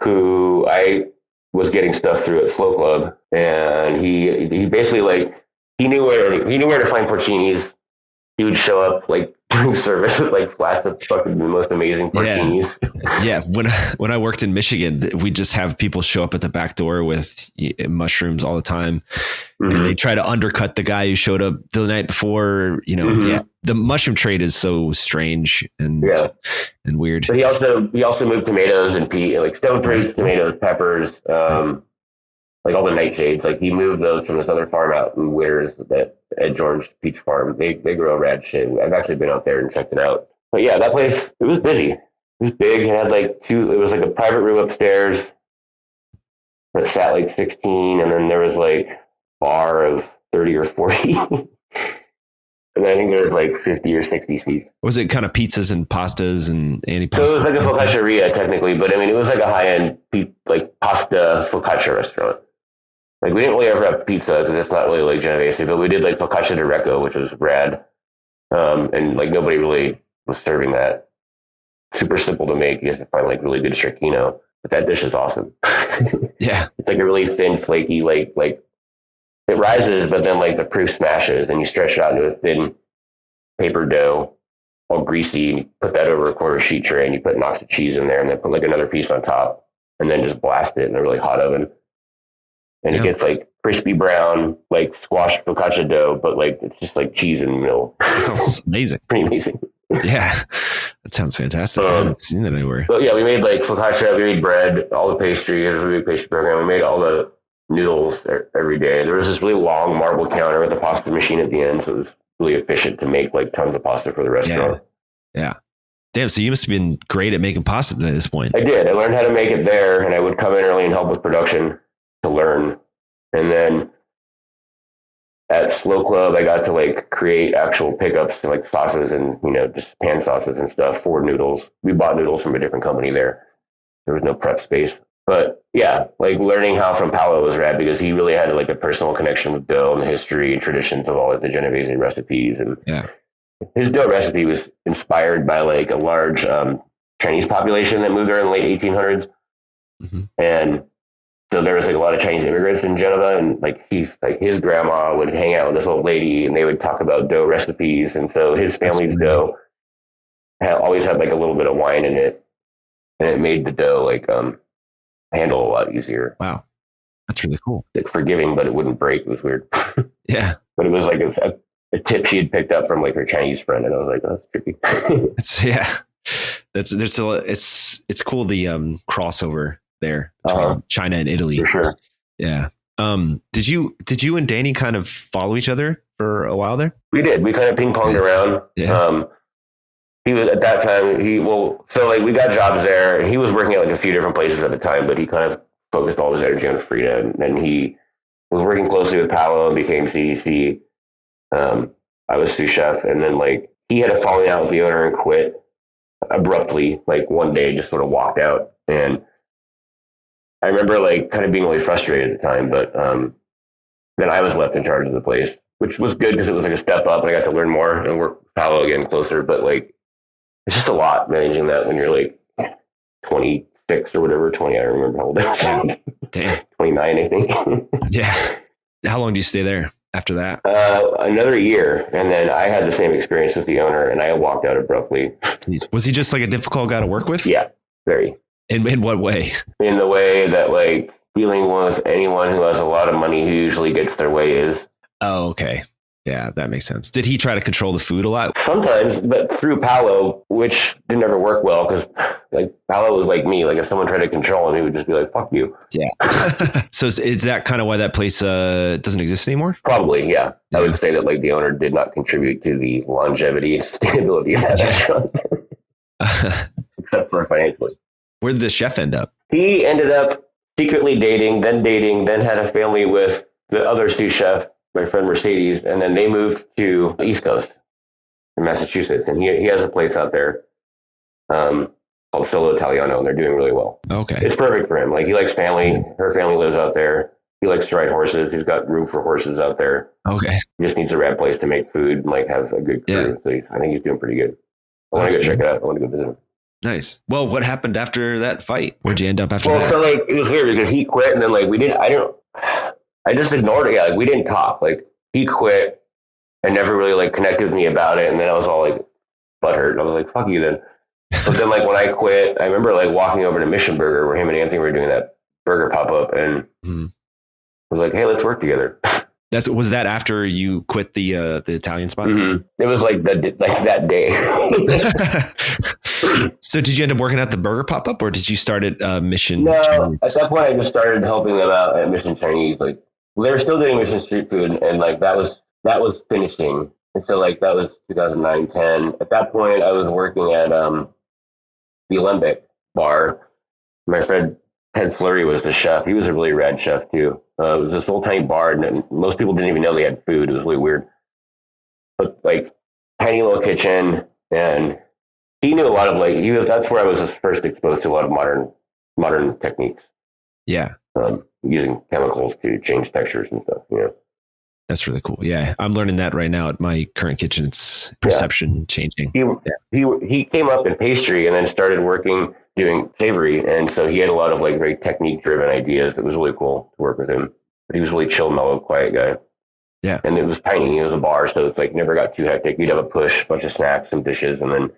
who was getting stuff through at Slow Club, and he basically like he knew where to find porcinis. He would show up like doing service with like flats of fucking the most amazing porcinis. Yeah. When I worked in Michigan, we just have people show up at the back door with mushrooms all the time, and they try to undercut the guy who showed up the night before. You know, the mushroom trade is so strange and weird. But he also moved tomatoes and like stone fruits, tomatoes, peppers, like all the nightshades. Like he moved those from this other farm out in Witters, that Ed George Peach Farm. They grow rad shit. I've actually been out there and checked it out. But yeah, that place, it was busy. It was big. It had like it was like a private room upstairs that sat like 16, and then there was like bar of 30 or 40. And I think there was like 50 or 60 seats. Was it kind of pizzas and pastas and antipasta? So it was like a focacceria technically, but I mean, it was like a high-end like pasta focaccia restaurant. Like we didn't really ever have pizza because it's not really like Genovese, but we did like focaccia di Recco, which was rad. And like nobody really was serving that. Super simple to make. You have to find like really good stracchino, but that dish is awesome. Yeah. It's like a really thin, flaky, like it rises, but then like the proof smashes and you stretch it out into a thin paper dough, all greasy. And you put that over a quarter sheet tray and you put knocks of cheese in there and then put like another piece on top and then just blast it in a really hot oven. And it gets like crispy brown, like squashed focaccia dough, but like it's just like cheese and milk. That sounds amazing. Pretty amazing. Yeah, that sounds fantastic. I haven't seen that anywhere. But yeah, we made like focaccia, we made bread, all the pastry, it was a really big pastry program. We made all the noodles every day. There was this really long marble counter with a pasta machine at the end, so it was really efficient to make like tons of pasta for the restaurant. Yeah. Damn, so you must have been great at making pasta at this point. I did. I learned how to make it there, and I would come in early and help with production to learn. And then at Slow Club, I got to like create actual pickups to like sauces and, just pan sauces and stuff for noodles. We bought noodles from a different company there. There was no prep space. But yeah, like learning how from Paolo was rad because he really had like a personal connection with dough and the history and traditions of all of the Genovese recipes. And his dough recipe was inspired by like a large Chinese population that moved there in the late 1800s. And so there was like a lot of Chinese immigrants in Genova, and like his grandma would hang out with this old lady, and they would talk about dough recipes. And so his family's dough always had like a little bit of wine in it, and it made the dough like handle a lot easier. Wow, that's really cool. Like forgiving, but it wouldn't break. It was weird. Yeah, but it was like a tip she had picked up from like her Chinese friend, and I was like, oh, that's tricky. It's cool the crossover there between China and Italy. For sure. Yeah. Did you and Danny kind of follow each other for a while there? We did. We kind of ping ponged around. Yeah. He was at that time, so like we got jobs there. He was working at like a few different places at the time, but he kind of focused all his energy on Frida, and he was working closely with Paolo and became CDC. I was sous chef, and then like he had a falling out with the owner and quit abruptly, like one day just sort of walked out. And I remember like kind of being really frustrated at the time, but then I was left in charge of the place, which was good because it was like a step up and I got to learn more and work with Paolo again closer. But like, it's just a lot managing that when you're like 26 or whatever, 20, I don't remember how old I was. Damn. 29, I think. Yeah. How long do you stay there after that? Another year. And then I had the same experience with the owner and I walked out abruptly. Jeez. Was he just like a difficult guy to work with? Yeah, very. In what way? In the way that like dealing with anyone who has a lot of money who usually gets their way is. Oh, okay. Yeah, that makes sense. Did he try to control the food a lot? Sometimes, but through Paolo, which didn't ever work well because like Paolo was like me. Like if someone tried to control him, he would just be like, fuck you. Yeah. So is that kind of why that place doesn't exist anymore? Probably, yeah. I would say that like the owner did not contribute to the longevity and sustainability of that restaurant. Except for financially. Where did the chef end up? He ended up secretly dating, then had a family with the other sous chef, my friend Mercedes, and then they moved to the East Coast in Massachusetts. And he has a place out there called Solo Italiano, and they're doing really well. Okay. It's perfect for him. Like he likes family. Her family lives out there. He likes to ride horses. He's got room for horses out there. Okay. He just needs a rad place to make food and like have a good crew. So I think he's doing pretty good. I want to go check it out. I want to go visit him. Nice. Well, what happened after that fight? Where'd you end up after that? Well, so like it was weird because he quit, and then like I just ignored it. Yeah, like we didn't talk. Like he quit and never really like connected with me about it, and then I was all like butthurt. And I was like, "Fuck you," then. But then like when I quit, I remember like walking over to Mission Burger where him and Anthony were doing that burger pop up, and I was like, "Hey, let's work together." Was that after you quit the Italian spot? Mm-hmm. It was like that day. So did you end up working at the burger pop up, or did you start at Mission? No, Chinese? At that point I just started helping them out at Mission Chinese. Like they were still doing Mission Street Food, and like that was finishing. And so like that was 2009, 10. At that point I was working at the Olympic bar. My friend Ted Fleury was the chef. He was a really rad chef too. It was this little tiny bar, and most people didn't even know they had food. It was really weird. But like tiny little kitchen, and he knew a lot of that's where I was first exposed to a lot of modern techniques. Yeah. Using chemicals to change textures and stuff. You know. That's really cool. Yeah, I'm learning that right now at my current kitchen. It's perception changing. He came up in pastry and then started working doing savory, and so he had a lot of like very technique driven ideas. It was really cool to work with him. But he was really chill, mellow, quiet guy. Yeah, and it was tiny. It was a bar, so it's like never got too hectic. You'd have a push, bunch of snacks, some dishes, and then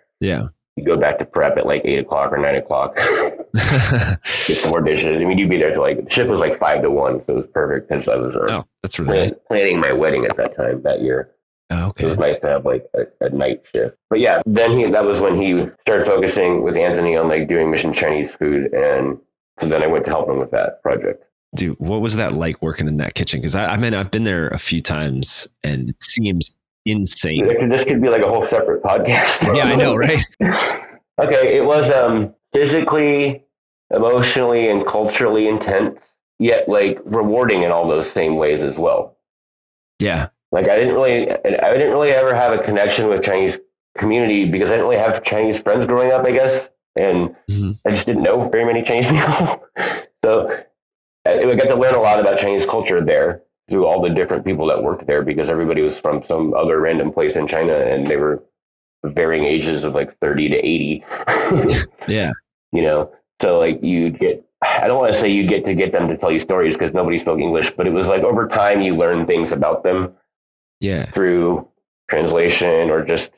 you go back to prep at like 8 o'clock or 9 o'clock. Get some more dishes. I mean, you'd be there till like the shift was like 5 to 1, so it was perfect because I was that's really nice. Planning my wedding at that year. Oh, okay. So it was nice to have like a night shift. But yeah, then that was when he started focusing with Anthony on like doing Mission Chinese food, and so then I went to help him with that project. Dude, what was that like working in that kitchen? Because I mean, I've been there a few times, and it seems insane. This could be like a whole separate podcast. Yeah, I know, right? Okay, it was physically, emotionally, and culturally intense, yet like rewarding in all those same ways as well. Yeah. Like I didn't really ever have a connection with Chinese community because I didn't really have Chinese friends growing up, I guess. And I just didn't know very many Chinese people. So I got to learn a lot about Chinese culture there through all the different people that worked there, because everybody was from some other random place in China, and they were varying ages of like 30 to 80. Yeah. You know, so like I don't want to say you'd get to get them to tell you stories because nobody spoke English, but it was like over time you learn things about them. Yeah. Through translation, or just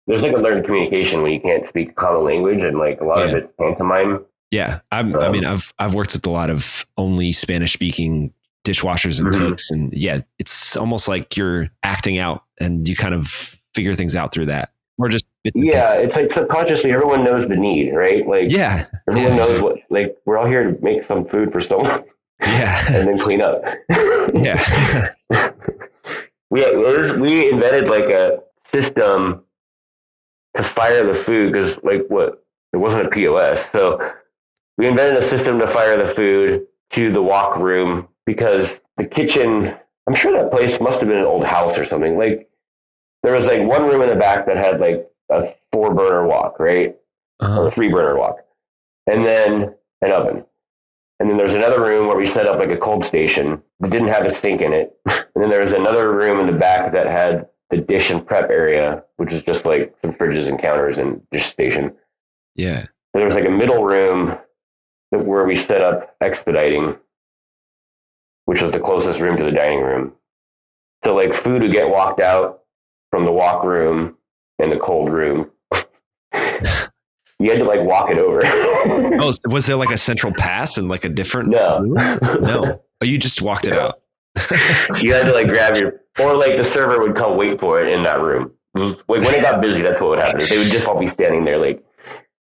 there's like a learned communication when you can't speak common language, and like a lot of it's pantomime. Yeah. I mean, I've worked with a lot of only Spanish speaking dishwashers and cooks, and it's almost like you're acting out and you kind of figure things out through that. Or just it's like subconsciously everyone knows the need, right? Like everyone knows what, like we're all here to make some food for someone. Yeah. And then clean up. Yeah. We invented like a system to fire the food, because like it wasn't a POS. So we invented a system to fire the food to the wok room, because the kitchen, I'm sure that place must have been an old house or something. Like there was like one room in the back that had like a 4-burner wok, right? Or a 3-burner wok. And then an oven. And then there's another room where we set up like a cold station that didn't have a sink in it. And then there was another room in the back that had the dish and prep area, which is just like some fridges and counters and dish station. Yeah. And there was like a middle room where we set up expediting, which was the closest room to the dining room. So like food would get walked out from the wok room and the cold room. You had to like walk it over. Oh, was there like a central pass and like a different? No. Oh, you just walked it out. You had to like grab or like the server would come wait for it in that room. It was, like when it got busy, that's what would happen. They would just all be standing there, like,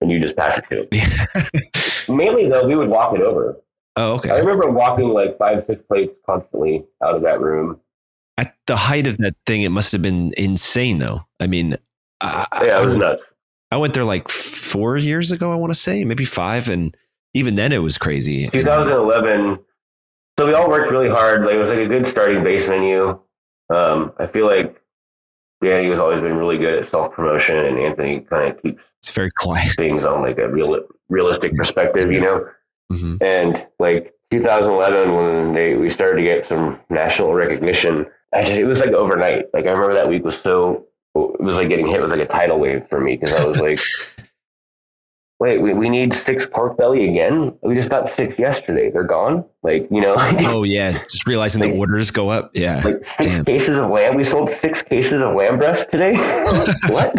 and you just pass it to them. Mainly though, we would walk it over. Oh, okay. I remember walking like 5-6 plates constantly out of that room. At the height of that thing, it must have been insane though. I mean, it was nuts. I went there like 4 years ago, I want to say, maybe 5. And even then it was crazy. 2011. So we all worked really hard. Like it was like a good starting base menu. I feel like Danny has always been really good at self-promotion, and Anthony kind of keeps very quiet things on like a realistic perspective, you know? Mm-hmm. And like 2011, when we started to get some national recognition, it was like overnight. Like I remember that week it was like getting hit with like a tidal wave for me, because I was like, wait, we need 6 pork belly again? We just got 6 yesterday. They're gone? Like, Oh, yeah. Just realizing the orders go up. Yeah. Like 6 cases of lamb. We sold 6 cases of lamb breast today? What?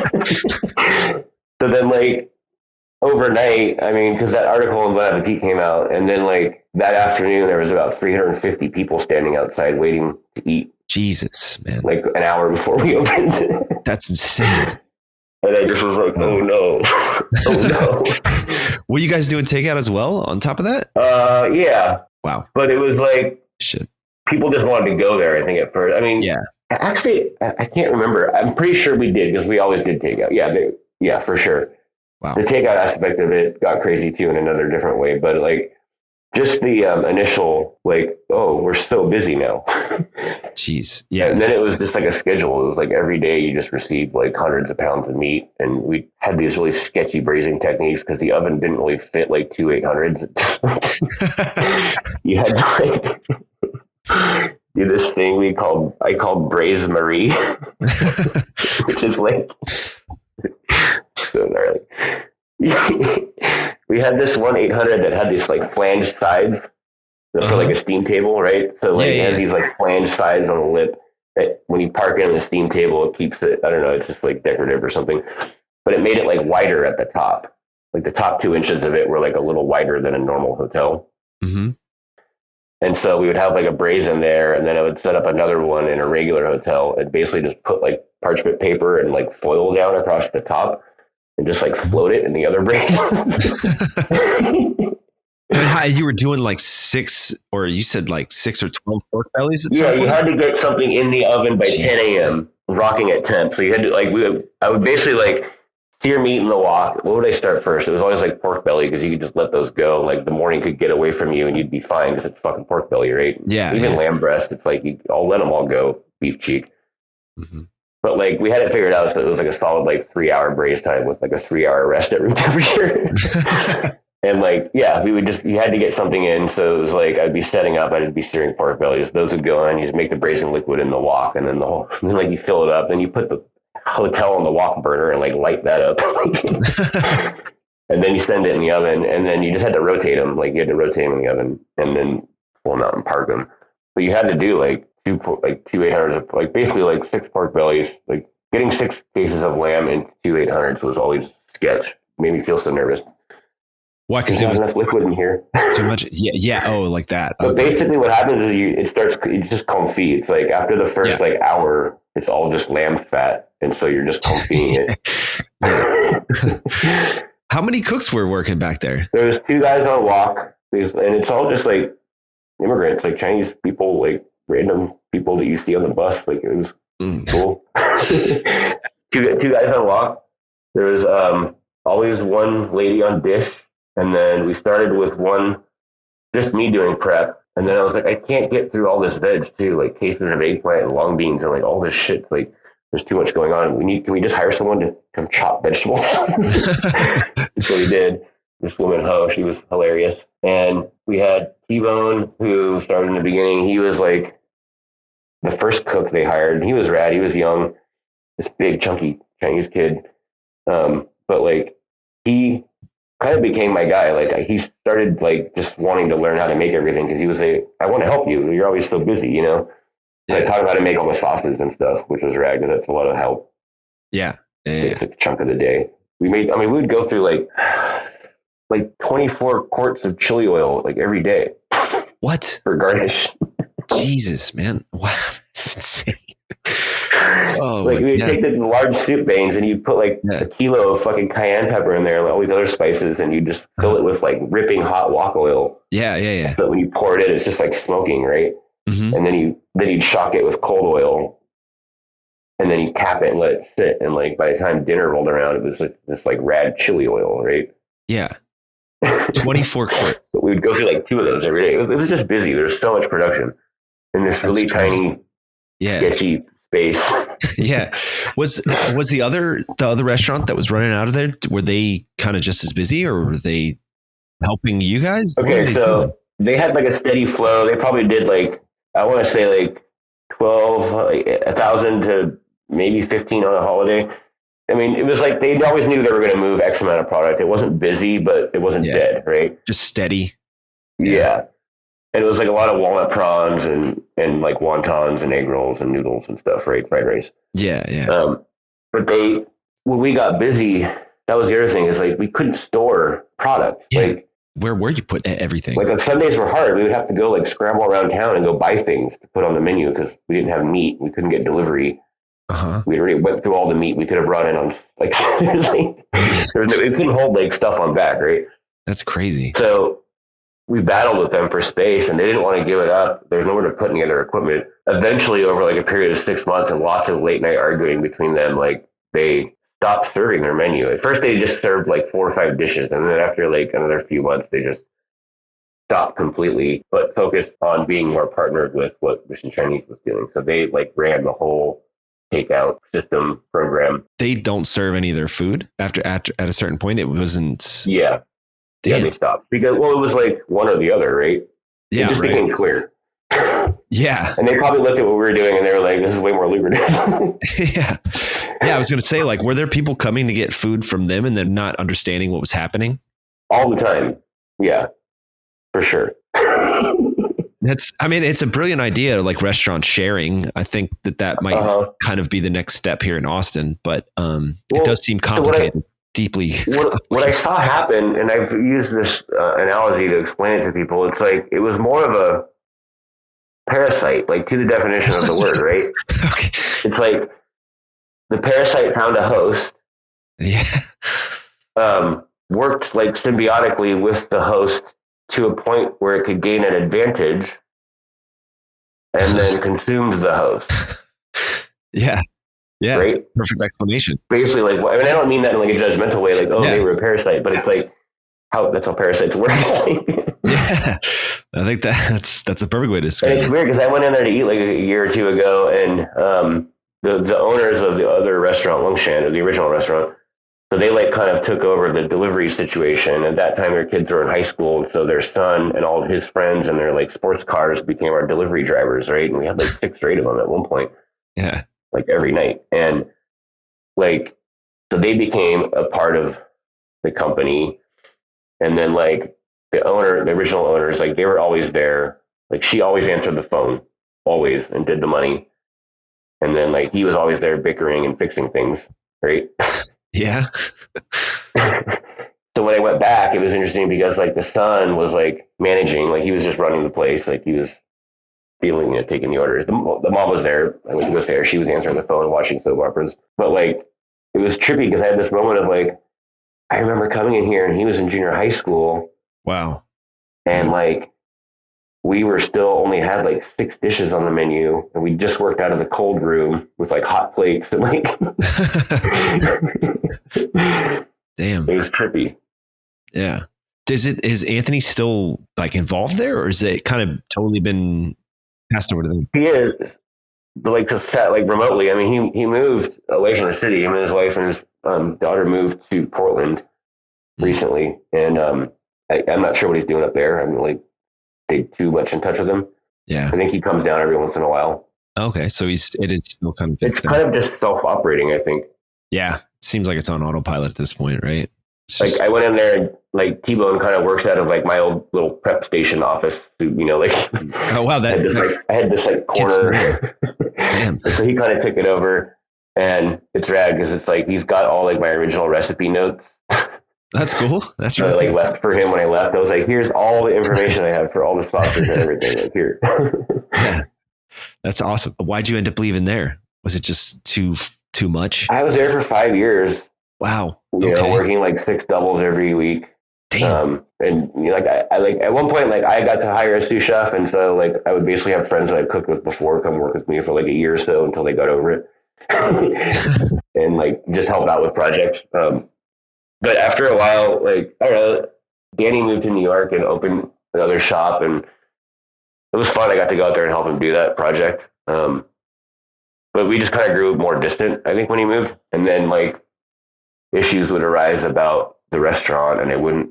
So then, like, overnight, I mean, because that article in Bon Appetit came out, and then, like, that afternoon, there was about 350 people standing outside waiting to eat. Jesus, man. Like, an hour before we opened. That's insane. And I just was like, oh no. Oh no. Were you guys doing takeout as well on top of that? Yeah. Wow. But it was like, shit. People just wanted to go there, I think, at first. I mean, yeah. Actually, I can't remember. I'm pretty sure we did because we always did takeout. Yeah, for sure. Wow. The takeout aspect of it got crazy too in another different way. But like, just the initial, like, oh, we're so busy now. Jeez. Yeah. And then it was just like a schedule. It was like every day you just received like hundreds of pounds of meat. And we had these really sketchy braising techniques because the oven didn't really fit like 2 800s. You had to like do this thing I called Braise Marie, which is like so gnarly. We had this 1-800 that had these like flanged sides for like a steam table, right? So like it has these like flanged sides on the lip that when you park it on the steam table, it keeps it, I don't know, it's just like decorative or something. But it made it like wider at the top. Like the top 2 inches of it were like a little wider than a normal hotel. Mm-hmm. And so we would have like a braise in there, and then I would set up another one in a regular hotel and basically just put like parchment paper and like foil down across the top and just like float it in the other braise. And how you were doing like 6, or you said like 6 or 12 pork bellies? Yeah, you had to get something in the oven by 10 a.m. rocking at temp. So you had to like, I would basically like sear meat in the wok. What would I start first? It was always like pork belly because you could just let those go. Like the morning could get away from you and you'd be fine because it's fucking pork belly, right? Yeah. Even lamb breast, it's like I'll let them all go. Beef cheek. Mm-hmm. But like we had it figured out so it was like a solid like 3-hour braise time with like a 3-hour rest at room temperature. And like, yeah, you had to get something in. So it was like, I'd be setting up, I'd be searing pork bellies. Those would go on. You just make the braising liquid in the wok, and then like you fill it up, then you put the hotel on the wok burner and like light that up. And then you send it in the oven, and then you just had to rotate them. Like you had to rotate them in the oven and then pull them out and park them. But you had to do like 2 800s, like basically like 6 pork bellies. Like getting 6 cases of lamb in 2 800s was always sketch. Made me feel so nervous. Why? Because there was enough liquid in here. Too much. Yeah. Oh, like that. But basically, what happens is it's just confit. It's like after the first like hour, it's all just lamb fat, and so you're just confitting it. How many cooks were working back there? There was 2 guys on walk, and it's all just like immigrants, like Chinese people, like random people that you see on the bus. Like it was cool. two guys on walk. There was always one lady on dish. And then we started with just me doing prep. And then I was like, I can't get through all this veg too, like cases of eggplant and long beans and like all this shit. Like there's too much going on. Can we just hire someone to come chop vegetables? So we did. This woman, she was hilarious. And we had T-Bone, who started in the beginning. He was like the first cook they hired. He was rad. He was young, this big chunky Chinese kid. But like he kind of became my guy. Like he started like just wanting to learn how to make everything because he was I want to help you. You're always so busy, you know. Yeah. I taught him how to make all the sauces and stuff, which was rad because that's a lot of help. Yeah. It's a chunk of the day. We would go through like 24 quarts of chili oil like every day. What? For garnish. Jesus, man. Wow. That's insane. Oh, like we'd take the large soup veins and you put like a kilo of fucking cayenne pepper in there and all these other spices, and you just fill it with like ripping hot wok oil. Yeah. So when you pour it in, it's just like smoking, right? Mm-hmm. And then you'd shock it with cold oil, and then you cap it and let it sit. And like by the time dinner rolled around, it was like this like rad chili oil, right? Yeah. 24 quarts. But we would go through like 2 of those every day. It was just busy. There was so much production in this really tiny, sketchy space. Yeah. Was the other restaurant that was running out of there, were they kind of just as busy, or were they helping you guys? Okay, so they had like a steady flow. They probably did like, I want to say like 1,000 to maybe 15 on a holiday. I mean, it was like they always knew they were going to move X amount of product. It wasn't busy, but it wasn't dead, right? Just steady. Yeah. And it was like a lot of walnut prawns and like wontons and egg rolls and noodles and stuff, right? Fried rice. Yeah. But when we got busy, that was the other thing is like we couldn't store product. Yeah. Like, where you put everything? Like on Sundays were hard. We would have to go like scramble around town and go buy things to put on the menu because we didn't have meat. We couldn't get delivery. We already went through all the meat we could have brought in on like seriously. We couldn't hold like stuff on back, right? That's crazy. So we battled with them for space and they didn't want to give it up. There's nowhere to put any other equipment. Eventually, over like a period of 6 months and lots of late night arguing between them, like they stopped serving their menu. At first, they just served like 4 or 5 dishes. And then after like another few months, they just stopped completely, but focused on being more partnered with what Mission Chinese was doing. So they like ran the whole takeout system program. They don't serve any of their food after at a certain point. It wasn't. Yeah. Damn. Yeah, they stopped because it was like one or the other, right? Yeah, it just became clear. Yeah. And they probably looked at what we were doing and they were like, this is way more lucrative. Yeah. I was going to say, like, were there people coming to get food from them and then not understanding what was happening? All the time. Yeah, for sure. It's a brilliant idea, like restaurant sharing. I think that might kind of be the next step here in Austin, but it does seem complicated. Deeply. What I saw happen, and I've used this analogy to explain it to people, it's like it was more of a parasite, like to the definition of the word, right? Okay. It's like the parasite found a host. Yeah. Worked like symbiotically with the host to a point where it could gain an advantage and then consumed the host. Yeah. Yeah, right? Perfect explanation. Basically, like, I mean, I don't mean that in like a judgmental way, like, they were a parasite, but it's like that's how parasites work. Yeah, I think that's a perfect way to describe it. And it's weird because I went in there to eat like a year or two ago, and the owners of the other restaurant, Munchie, or the original restaurant, so they like kind of took over the delivery situation. At that time, their kids were in high school, and so their son and all of his friends and their like sports cars became our delivery drivers, right? And we had like 6 or 8 of them at one point. Yeah. Like every night. And like, so they became a part of the company. And then like the original owners, like they were always there. Like she always answered the phone, always, and did the money. And then like he was always there bickering and fixing things, right? Yeah. So when I went back, it was interesting because like the son was like managing, like he was just running the place. Like he was dealing, taking the orders. The mom was there. I went to go see her. She was answering the phone and watching soap operas. But like, it was trippy because I had this moment of like, I remember coming in here and he was in junior high school. Wow. And like, we were still only had like 6 dishes on the menu, and we just worked out of the cold room with like hot plates and like. Damn. It was trippy. Yeah. Is Anthony still like involved there, or is it kind of totally been passed over to them? He is, but like to set like remotely. I mean, he moved away from the city. Him and his wife and his daughter moved to Portland recently, and I'm not sure what he's doing up there. I'm like stay too much in touch with him. Yeah, I think he comes down every once in a while. Okay, so it is still kind of it's kind of just self-operating, I think. Yeah, it semes like it's on autopilot at this point, right? Like I went in there and like T-Bone kind of works out of like my old little prep station office to, like, oh wow, I had this like corner. Damn. So he kind of took it over, and it's rad because it's like he's got all like my original recipe notes. That's cool. That's right. I like left for him when I left. I was like, here's all the information I have for all the sauces and everything. Like here. Yeah, that's awesome. Why'd you end up leaving there? Was it just too much? I was there for 5 years. Wow. You know, working like 6 doubles every week. Damn. And like I like at one point, like I got to hire a sous chef, and so like I would basically have friends that I'd cooked with before come work with me for like a year or so until they got over it, and like just help out with projects. But after a while, like I don't know, Danny moved to New York and opened another shop, and it was fun. I got to go out there and help him do that project. But we just kind of grew more distant, I think, when he moved, and then like issues would arise about the restaurant, and it was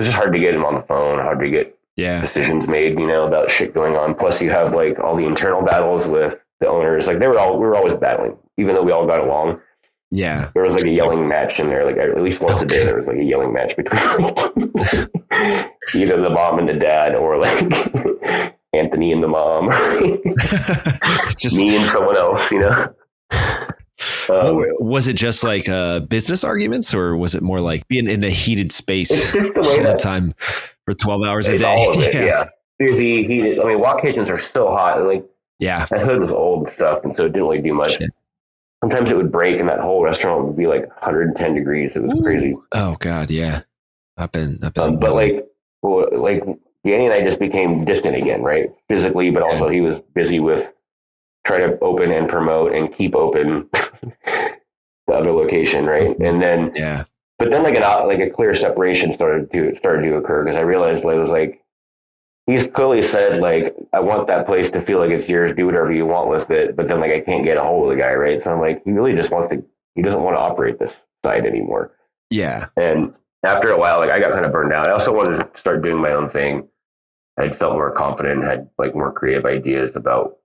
just hard to get him on the phone, hard to get decisions made, about shit going on. Plus you have like all the internal battles with the owners. Like we were always battling, even though we all got along. Yeah. There was like a yelling match in there. Like at least once a day, there was like a yelling match between either the mom and the dad, or like Anthony and the mom, just me and someone else, was it just like business arguments, or was it more like being in a heated space it's just the way all the time for 12 hours a day? All of it, yeah. Because heated. I mean, walk kitchens are so hot. And like, that hood was old stuff, and so it didn't really do much. Shit. Sometimes it would break, and that whole restaurant would be like 110 degrees. It was crazy. Oh God, yeah. I've been. But like Danny and I just became distant again, right? Physically, but also he was busy with trying to open and promote and keep open the other location, right? And then, but then like a clear separation started to occur, because I realized it was like, he's clearly said, like, I want that place to feel like it's yours, do whatever you want with it. But then, like, I can't get a hold of the guy, right? So I'm like, he really just he doesn't want to operate this site anymore. Yeah. And after a while, like, I got kind of burned out. I also wanted to start doing my own thing. I felt more confident and had, like, more creative ideas about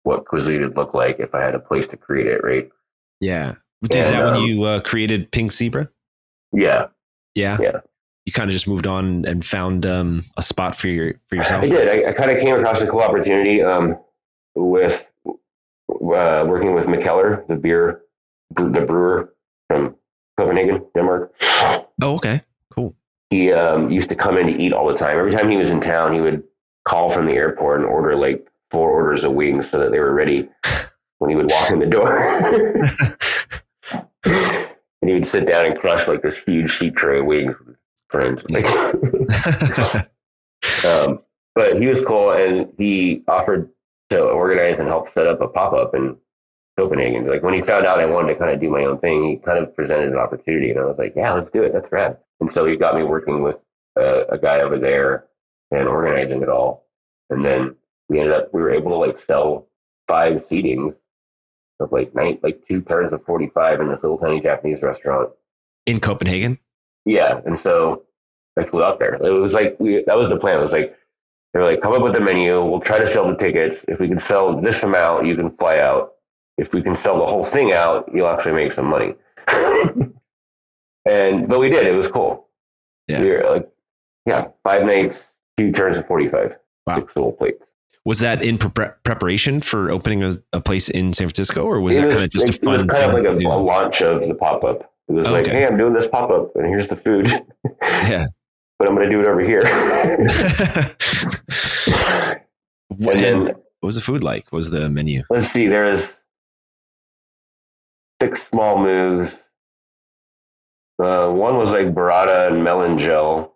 what cuisine would look like if I had a place to create it, right? Yeah. Is that when you created Pink Zebra? Yeah. Yeah? Yeah. You kind of just moved on and found a spot for yourself? I did. I kind of came across a cool opportunity with working with McKellar, the brewer from Copenhagen, Denmark. Oh, okay. Cool. He used to come in to eat all the time. Every time he was in town, he would call from the airport and order like 4 orders of wings so that they were ready when he would walk in the door. And he would sit down and crush like this huge sheet tray of wings with his friends. But he was cool, and he offered to organize and help set up a pop-up in Copenhagen. Like, when he found out I wanted to kind of do my own thing, he kind of presented an opportunity, and I was like, yeah, let's do it. That's rad. And so he got me working with a guy over there and organizing it all. And then we were able to like sell 5 seatings of like 2 turns of 45 in this little tiny Japanese restaurant in Copenhagen. Yeah. And so I flew out there. It was like, that was the plan. It was like, they were like, come up with the menu. We'll try to sell the tickets. If we can sell this amount, you can fly out. If we can sell the whole thing out, you'll actually make some money. But we did. It was cool. Yeah. We were like, 5 nights, 2 turns of 45. Wow. 6 little plates. Was that in preparation for opening a place in San Francisco, or was that kind of just a fun? It was kind of like a launch of the pop-up. It was like, hey, I'm doing this pop-up, and here's the food. Yeah. But I'm going to do it over here. What was the food like? What was the menu? Let's see. There is 6 small moves. One was like burrata and melon gel.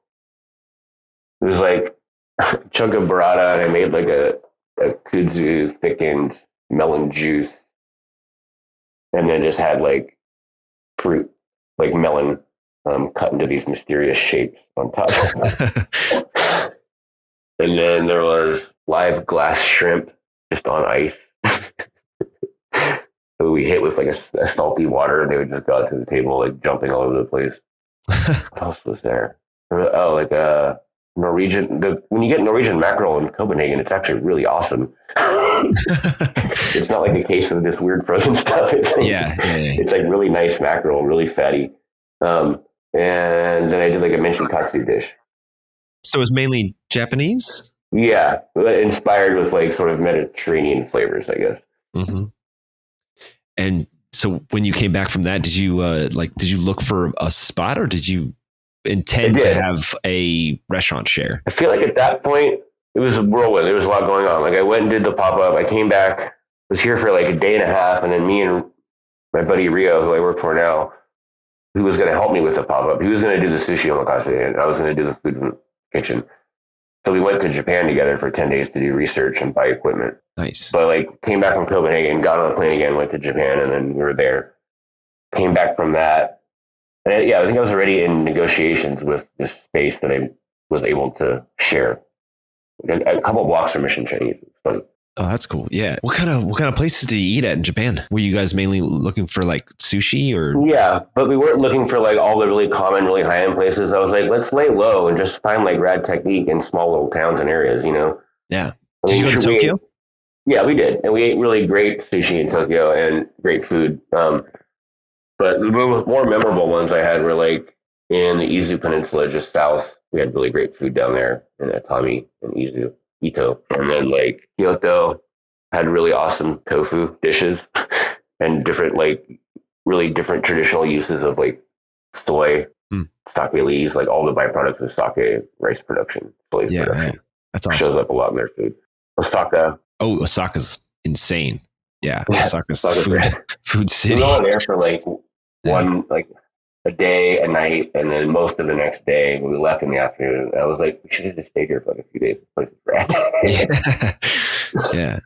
It was like a chunk of burrata, and I made like a kudzu thickened melon juice, and then just had like fruit, like melon, cut into these mysterious shapes on top. And then there was live glass shrimp just on ice. So we hit with like a salty water, and they would just go out to the table, like jumping all over the place. What else was there? Oh, like Norwegian. When you get Norwegian mackerel in Copenhagen, it's actually really awesome. It's not like the case of this weird frozen stuff. It's like really nice mackerel, really fatty. And then I did like a minced katsu dish. So it was mainly Japanese? Yeah, inspired with like sort of Mediterranean flavors, I guess. Mm-hmm. And so when you came back from that, did you look for a spot, or did you intend to have a restaurant share? I feel like at that point it was a whirlwind. There was a lot going on. Like, I went and did the pop-up. I came back, was here for like a day and a half, and then me and my buddy Rio, who I work for now, who was going to help me with the pop-up, he was going to do the sushi omakase, and I was going to do the food in the kitchen. So we went to Japan together for 10 days to do research and buy equipment. Nice. So like came back from Copenhagen, got on a plane again, went to Japan, and then we were there. Came back from that. And I think I was already in negotiations with this space that I was able to share. A couple blocks from Mission Chinese. Fun. Oh, that's cool. Yeah. What kind of places did you eat at in Japan? Were you guys mainly looking for like sushi or? Yeah, but we weren't looking for like all the really common, really high end places. I was like, let's lay low and just find like rad technique in small little towns and areas, Yeah. Did you go to Tokyo? Yeah, we did. And we ate really great sushi in Tokyo and great food. But But the more memorable ones I had were like in the Izu Peninsula, just south. We had really great food down there in Atami and Ito. And then like Kyoto had really awesome tofu dishes and different, like really different traditional uses of like soy, sake leaves, like all the byproducts of sake rice production, soy production. Yeah. That's awesome. Shows up a lot in their food. Osaka. Oh, Osaka's insane. Yeah. Osaka's food city. We were only there for like like a day, a night, and then most of the next day we left in the afternoon. I was like, we should have just stayed here for like a few days. The place is rad. Yeah.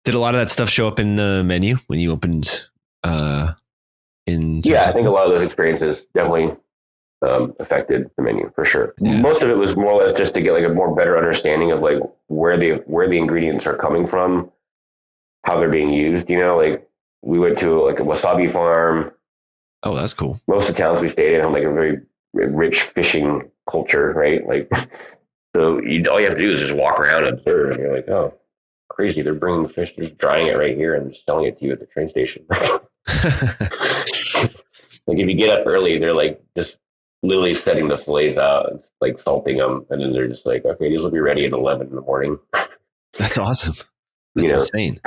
Did a lot of that stuff show up in the menu when you opened in Yeah, I think a lot of those experiences definitely affected the menu for sure. Yeah. Most of it was more or less just to get like a more better understanding of like where the ingredients are coming from, how they're being used. You know, like we went to like a wasabi farm. Oh, that's cool. Most of the towns we stayed in have like a very rich fishing culture, right? Like, so all you have to do is just walk around and observe, and you're like, oh, crazy! They're bringing the fish, they're drying it right here and selling it to you at the train station. Like if you get up early, they're like just literally setting the fillets out, and like salting them, and then they're just like, okay, these will be ready at 11 in the morning. That's awesome. That's insane.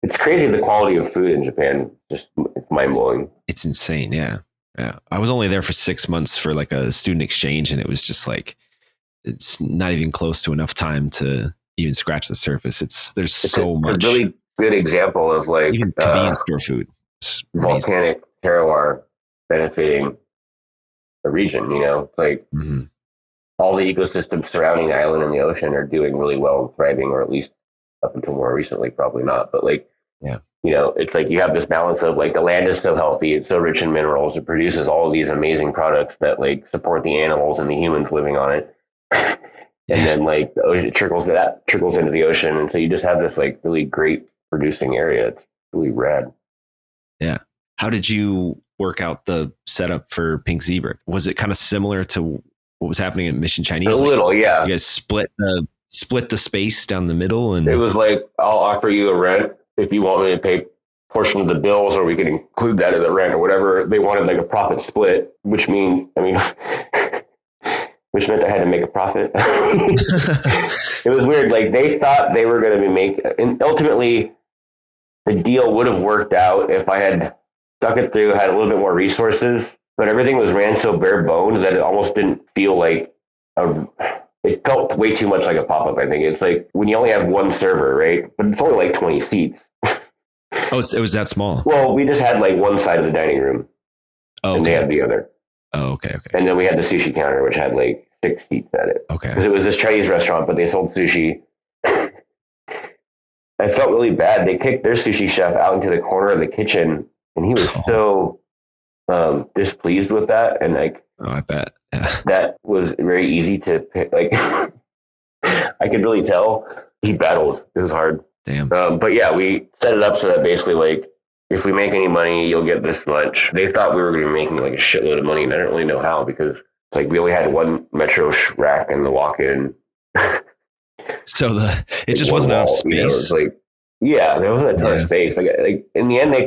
It's crazy the quality of food in Japan. It's mind blowing. It's insane. Yeah. I was only there for 6 months for like a student exchange, and it was just like it's not even close to enough time to even scratch the surface. There's so much. A really good example of like even convenience store food. Volcanic terroir benefiting a region. You know, like all the ecosystems surrounding the island and the ocean are doing really well and thriving, or at least up until more recently, probably not. But like, you know, it's like you have this balance of like the land is so healthy, it's so rich in minerals, it produces all of these amazing products that like support the animals and the humans living on it. And then like the ocean trickles into the ocean. And so you just have this like really great producing area. It's really rad. Yeah. How did you work out the setup for Pink Zebra? Was it kind of similar to what was happening at Mission Chinese? A little, yeah. You guys split the space down the middle, and it was like, I'll offer you a rent if you want me to pay a portion of the bills, or we can include that in the rent or whatever. They wanted like a profit split, which meant I had to make a profit. It was weird. Like they thought they were going to and ultimately the deal would have worked out if I had stuck it through, had a little bit more resources, but everything was ran so bare bones that it almost didn't feel like it felt way too much like a pop-up. I think it's like when you only have one server, right? But it's only like 20 seats. Oh, it was that small. Well, we just had like one side of the dining room, and they had the other. Oh, okay. And then we had the sushi counter, which had like 6 seats at it. Okay. Because it was this Chinese restaurant, but they sold sushi. I felt really bad. They kicked their sushi chef out into the corner of the kitchen, and he was so displeased with that. And like, oh, I bet. Yeah. That was very easy to pick. Like, I could really tell he battled. It was hard. Damn. But yeah, we set it up so that basically, like, if we make any money, you'll get this much. They thought we were going to be making like a shitload of money, and I don't really know how, because like we only had one metro rack in the walk-in. So it just wasn't enough space. You know, it was like, yeah, there wasn't a ton of space. Like in the end, they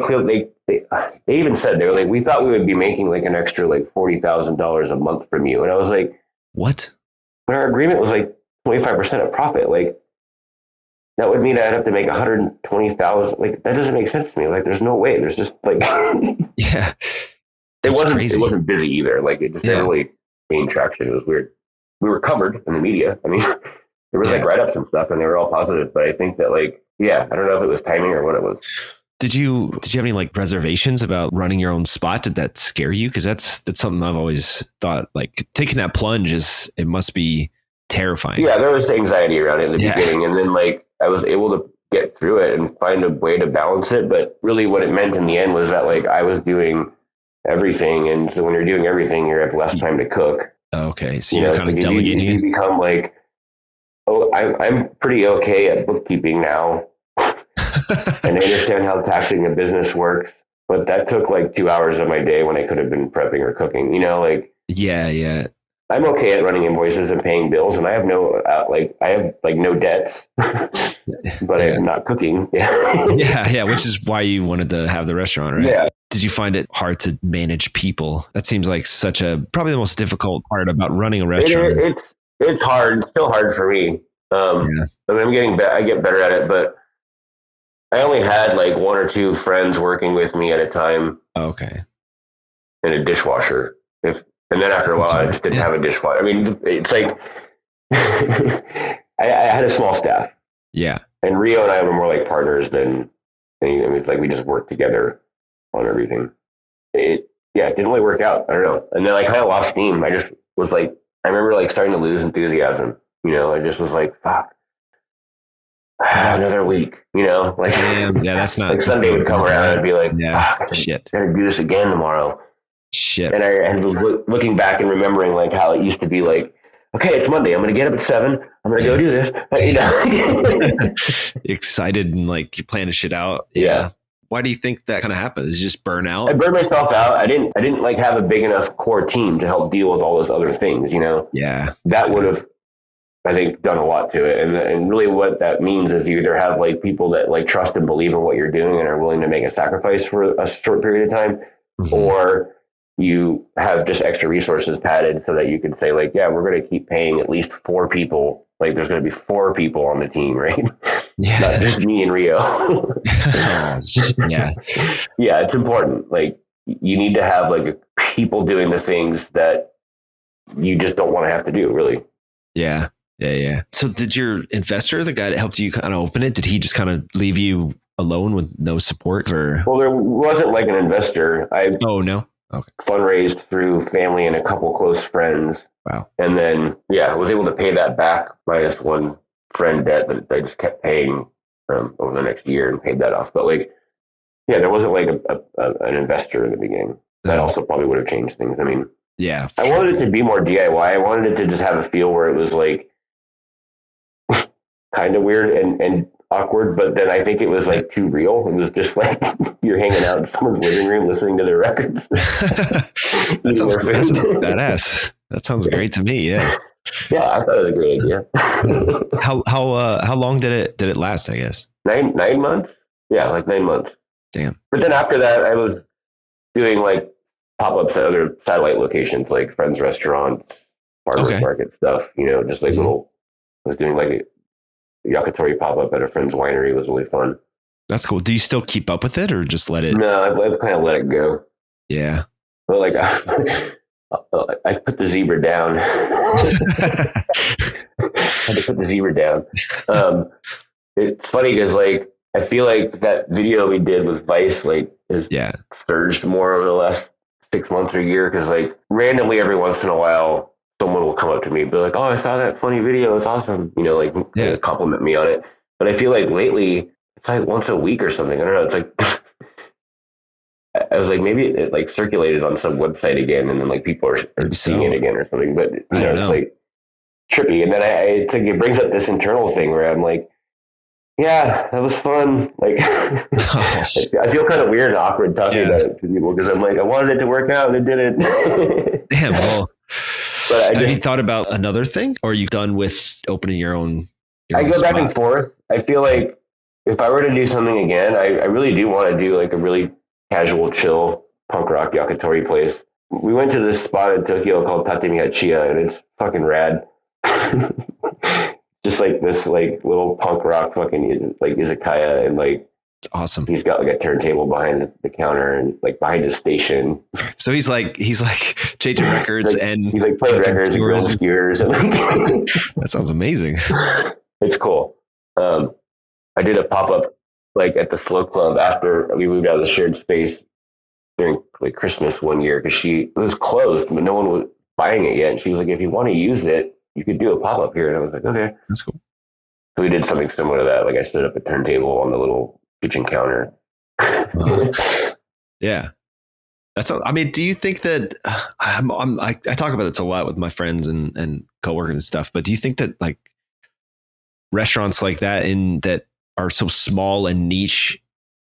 even said, they were like, we thought we would be making like an extra like $40,000 a month from you, and I was like, what? But our agreement was like 25% of profit. Like that would mean I'd have to make 120,000. Like that doesn't make sense to me. Like there's no way. There's just like yeah. It wasn't busy either. Like it just didn't really gain traction. It was weird. We were covered in the media. I mean, there was like write-ups and stuff, and they were all positive. But I think that like, I don't know if it was timing or what it was. Did you have any like reservations about running your own spot? Did that scare you? Because that's something I've always thought, like taking that plunge it must be terrifying. Yeah, there was anxiety around it in the beginning, and then like I was able to get through it and find a way to balance it. But really, what it meant in the end was that like I was doing everything, and so when you're doing everything, you have less time to cook. Okay, so you're kind of delegating. You become like, I'm pretty okay at bookkeeping now. And I understand how taxing a business works, but that took like 2 hours of my day when I could have been prepping or cooking, like, yeah. I'm okay at running invoices and paying bills, and I have no, no debts, but I'm not cooking. Yeah. Which is why you wanted to have the restaurant, right? Yeah. did you find it hard to manage people? That seems like probably the most difficult part about running a restaurant. It's hard. It's still hard for me. I mean, I get better at it, but I only had like one or two friends working with me at a time. Okay. And a dishwasher. And then after a while, I just didn't have a dishwasher. I mean, it's like I had a small staff. Yeah. And Rio and I were more like partners than anything. I mean, it's like we just worked together on everything. It didn't really work out. I don't know. And then I kind of lost steam. I just was like, I remember like starting to lose enthusiasm. I just was like, fuck. Another week, like, damn, yeah, that's not like Sunday would come around and I'd be like, shit, gotta do this again tomorrow. Shit. And I was looking back and remembering like how it used to be like, okay, it's Monday. I'm going to get up at 7. I'm going to go do this. Excited and like you're planning shit out. Yeah. Why do you think that kind of happens? You just burn out? I burned myself out. I didn't like have a big enough core team to help deal with all those other things, Yeah. That would have, I think, done a lot to it. And really what that means is you either have like people that like trust and believe in what you're doing and are willing to make a sacrifice for a short period of time, or you have just extra resources padded so that you can say like, yeah, we're going to keep paying at least 4 people. Like there's going to be 4 people on the team, right? Yeah. Not just me and Rio. Yeah. Yeah. It's important. Like you need to have like people doing the things that you just don't want to have to do, really. Yeah. Yeah. So did your investor, the guy that helped you kind of open it, did he just kind of leave you alone with no support? Or? Well, there wasn't like an investor. Oh, no. Okay. Fundraised through family and a couple close friends. Wow. And then, I was able to pay that back minus one friend debt that I just kept paying over the next year and paid that off. But like, there wasn't like an investor in the beginning. That also probably would have changed things. I mean, yeah, I wanted it to be more DIY. I wanted it to just have a feel where it was like kind of weird and awkward, but then I think it was like too real. It was just like you're hanging out in someone's living room listening to their records. That sounds badass. That sounds great to me. Yeah. Yeah, I thought it was a great idea. How long did it last? I guess 9 months. Yeah, like 9 months. Damn. But then after that, I was doing like pop-ups at other satellite locations, like friends' restaurants, farmers market stuff. Just like little. I was doing like a yakitori pop-up at a friend's winery. It was really fun. That's cool. Do you still keep up with it or just let it? No, I've kind of let it go. Yeah. But like I put the zebra down. I had to put the zebra down. It's funny because like I feel like that video we did with Vice like has surged more over the last 6 months or a year because like randomly every once in a while someone will come up to me and be like, oh, I saw that funny video. It's awesome. Compliment me on it. But I feel like lately it's like once a week or something. I don't know. It's like, I was like, maybe it like circulated on some website again and then like people are seeing it again or something. But it's like trippy. And then I think it brings up this internal thing where I'm like, yeah, that was fun. Like, I feel kind of weird and awkward talking about it to people because I'm like, I wanted it to work out and it didn't. Damn, well. But have you thought about another thing, or are you done with opening your own? I go back and forth. I feel like if I were to do something again, I really do want to do like a really casual, chill punk rock yakitori place. We went to this spot in Tokyo called Tatemi Hachiya, and it's fucking rad. Just like this like little punk rock fucking like izakaya, and like it's awesome. He's got like a turntable behind the counter and like behind his station. So he's like changing records and he's like playing records and grilling skewers. And like, that sounds amazing. It's cool. I did a pop-up like at the Slow Club after we moved out of the shared space during like Christmas one year because it was closed, but no one was buying it yet. And she was like, if you want to use it, you could do a pop-up here. And I was like, okay. That's cool. So we did something similar to that. Like I stood up a turntable on the little kitchen counter. Yeah. I mean, do you think that I talk about this a lot with my friends and coworkers and stuff, but do you think that like restaurants like that that are so small and niche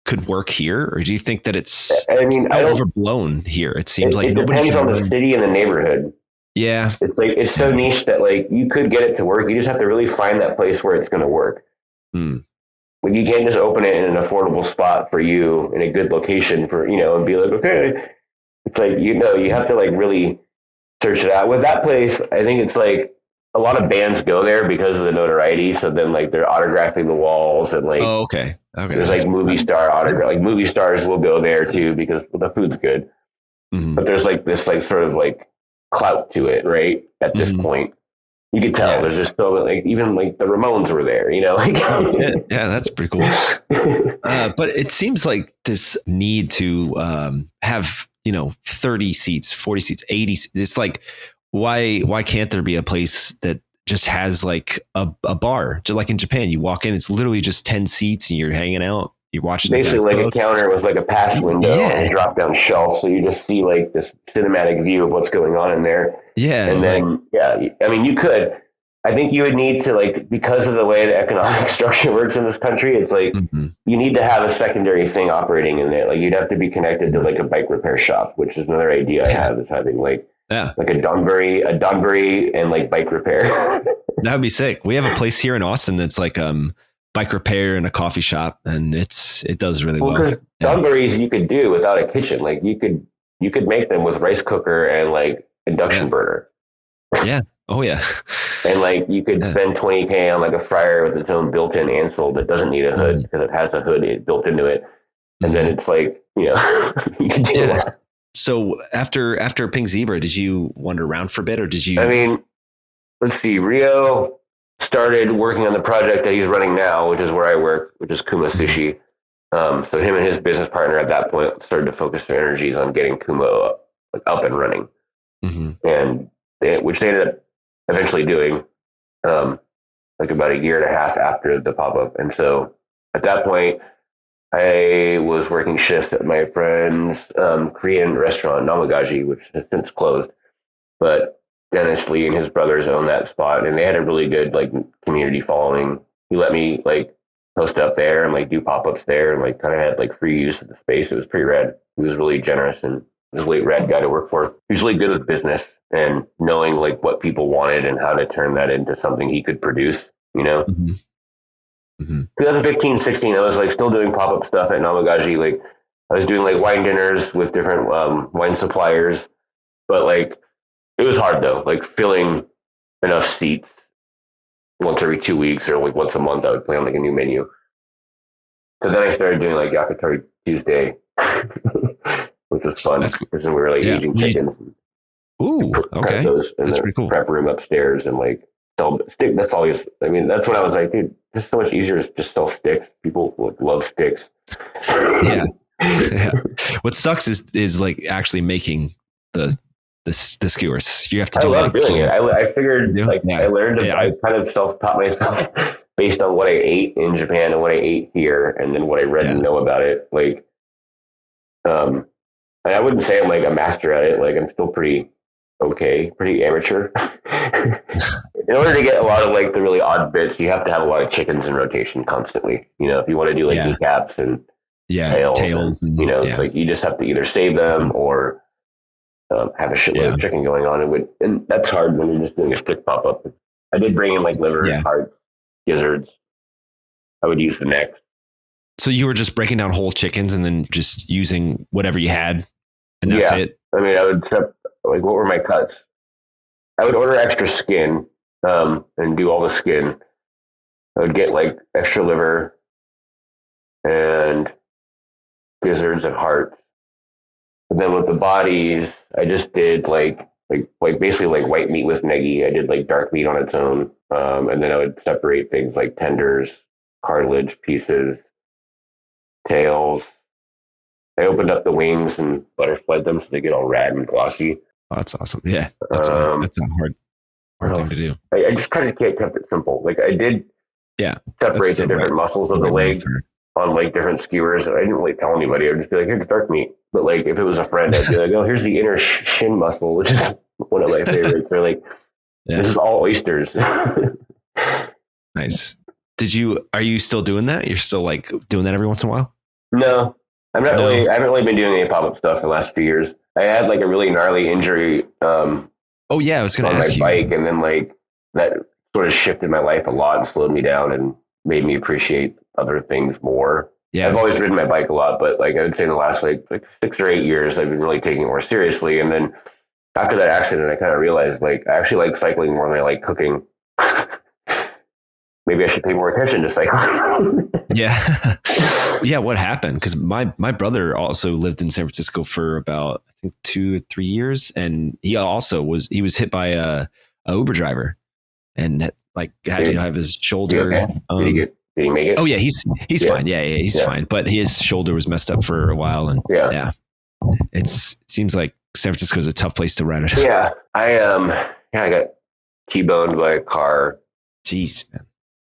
could work here? Or do you think that it's overblown here? It seems like it depends on the city and the neighborhood. Yeah. It's like, it's so niche that like you could get it to work. You just have to really find that place where it's going to work. Like, you can't just open it in an affordable spot for you in a good location for, and be like, okay. It's like, you have to like really search it out. With that place, I think it's like a lot of bands go there because of the notoriety. So then like they're autographing the walls and like, Okay. there's like movie star autograph, like movie stars will go there too because the food's good. Mm-hmm. But there's like this like sort of like clout to it, right? At this point, you could tell there's just still like even like the Ramones were there, like yeah, that's pretty cool. But it seems like this need to have 30 seats, 40 seats, 80. It's like why can't there be a place that just has like a bar, just like in Japan? You walk in, it's literally just 10 seats, and you're hanging out. You're watching basically like a counter with like a pass window and a drop down shelf, so you just see like this cinematic view of what's going on in there. Yeah, and then I mean, you could. I think you would need to like, because of the way the economic structure works in this country, it's like you need to have a secondary thing operating in there. Like you'd have to be connected to like a bike repair shop, which is another idea I have, is having like a Dunbury and like bike repair. That would be sick. We have a place here in Austin that's like bike repair and a coffee shop, and it does really well. Because Dunbury's you could do without a kitchen. Like you could make them with rice cooker and like induction burner. Yeah. Oh yeah. And like you could spend $20,000 on like a fryer with its own built-in Ansel that doesn't need a hood because it has a hood built into it. And then it's like, you can do a lot. So after Pink Zebra, did you wander around for a bit, or did you? I mean, let's see. Rio started working on the project that he's running now, which is where I work, which is Kuma Sushi. So him and his business partner at that point started to focus their energies on getting Kuma up and running, and which they ended up eventually doing, like about a year and a half after the pop-up. And so at that point, I was working shifts at my friend's Korean restaurant, Namagaji, which has since closed. But Dennis Lee and his brothers own that spot, and they had a really good like community following. He let me like post up there and like do pop-ups there, and like kind of had like free use of the space. It was pretty rad. He was really generous, and he was a really rad guy to work for. He was really good with business and knowing like what people wanted and how to turn that into something he could produce, 2015, 16, I was like still doing pop-up stuff at Namagaji. Like I was doing like wine dinners with different wine suppliers, but like it was hard though, like filling enough seats once every 2 weeks or like once a month. I would plan like a new menu. So then I started doing like Yakitori Tuesday, which was fun because we were like aging chickens. Ooh, okay. That's pretty cool. Prep room upstairs and like sell stick. That's always. I mean, that's when I was like, dude, this is so much easier to just sell sticks. People love sticks. Yeah. What sucks is like actually making the skewers. You have to do. I love doing it. I figured I learned. I kind of self-taught myself based on what I ate in Japan and what I ate here, and then what I read and know about it. Like, and I wouldn't say I'm like a master at it. Like, I'm still pretty amateur. In order to get a lot of like the really odd bits, you have to have a lot of chickens in rotation constantly. If you want to do like kneecaps and tails, and, it's like you just have to either save them or have a shitload of chicken going on. And that's hard when you're just doing a stick pop up. I did bring in like liver, hearts, gizzards. I would use the necks. So you were just breaking down whole chickens and then just using whatever you had, and that's it. I mean, I would like, what were my cuts? I would order extra skin and do all the skin. I would get like extra liver and gizzards and hearts. And then with the bodies, I just did like basically like white meat with negi. I did like dark meat on its own. And then I would separate things like tenders, cartilage pieces, tails. I opened up the wings and butterflied them so they get all rad and glossy. Oh, that's awesome. Yeah. That's a hard thing to do. I just kind of kept it simple. Like I did separate the different muscles of the leg on like different skewers. And I didn't really tell anybody. I would just be like, here's dark meat. But like if it was a friend, I'd be like, oh, here's the inner shin muscle, which is one of my favorites. They're like, this is all oysters. Nice. Are you still doing that? You're still like doing that every once in a while? No, I'm not really. I haven't really been doing any pop-up stuff in the last few years. I had like a really gnarly injury. I was going to ask you. On my bike, and then like that sort of shifted my life a lot and slowed me down and made me appreciate other things more. Yeah. I've always ridden my bike a lot, but like I would say in the last like 6 or 8 years, I've been really taking it more seriously. And then after that accident, I kind of realized like I actually like cycling more than I like cooking. Maybe I should pay more attention to cycling. Yeah. Yeah. What happened? Because my brother also lived in San Francisco for about, I think, 2 or 3 years. And he was hit by a Uber driver and like had to have his shoulder. Okay? Did he make it? Oh yeah. He's fine. Yeah. He's fine. But his shoulder was messed up for a while. And it seems like San Francisco is a tough place to ride it. Yeah. I got T-boned by a car. Jeez, man.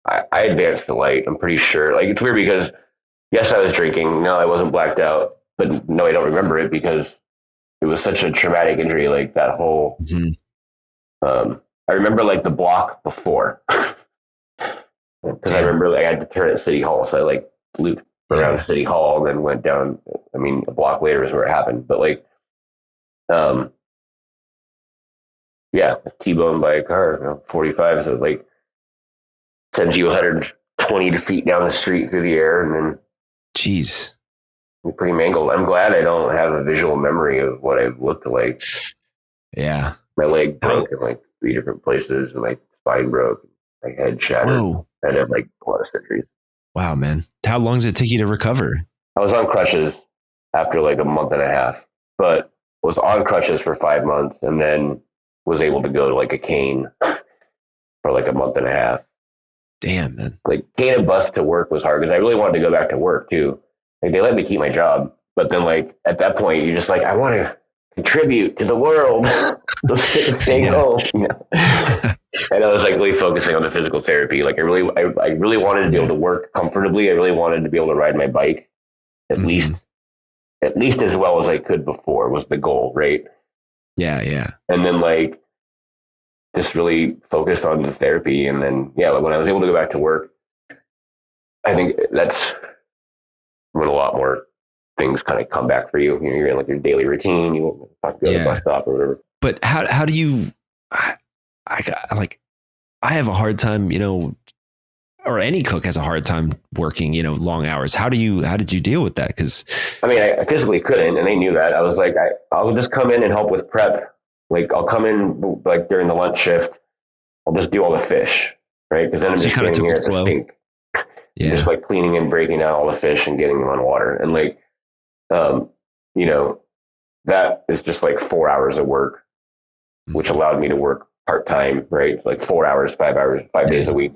I advanced the light. I'm pretty sure. Like, it's weird because yes, I was drinking. No, I wasn't blacked out, but no, I don't remember it because it was such a traumatic injury. Like that whole, I remember like the block before because I remember like, I had to turn at City Hall. So I like looped around City Hall and then went down. I mean, a block later is where it happened, but like, T-boned by a car, 45. So like, sends you 120 feet down the street through the air, and then jeez, you're pretty mangled. I'm glad I don't have a visual memory of what I looked like. Yeah, my leg broke in like 3 different places, and my spine broke, my head shattered. Whoa. I had like a lot of surgeries. Wow, man! How long does it take you to recover? I was on crutches after like a month and a half, but was on crutches for 5 months, and then was able to go to like a cane for like a month and a half. Damn, man. Like taking a bus to work was hard because I really wanted to go back to work too. Like they let me keep my job, but then like at that point you're just like, I want to contribute to the world. Stay home. You know? And I was like really focusing on the physical therapy. Like I really wanted to be able to work comfortably. I really wanted to be able to ride my bike at least as well as I could before was the goal, right? Yeah, yeah. And then like just really focused on the therapy. And then, like when I was able to go back to work, I think that's when a lot more things kind of come back for you. You know, you're in like your daily routine. You won't go to the bus stop or whatever. But how do you, I have a hard time, or any cook has a hard time working, long hours. How did you deal with that? Because I mean, I physically couldn't, and they knew that. I was like, I'll just come in and help with prep. Like I'll come in like during the lunch shift. I'll just do all the fish, right? Because then I'm just standing here at the sink, just like cleaning and breaking out all the fish and getting them on water. And like, that is just like 4 hours of work, which allowed me to work part time, right? Like 4 hours, 5 hours, 5 days a week.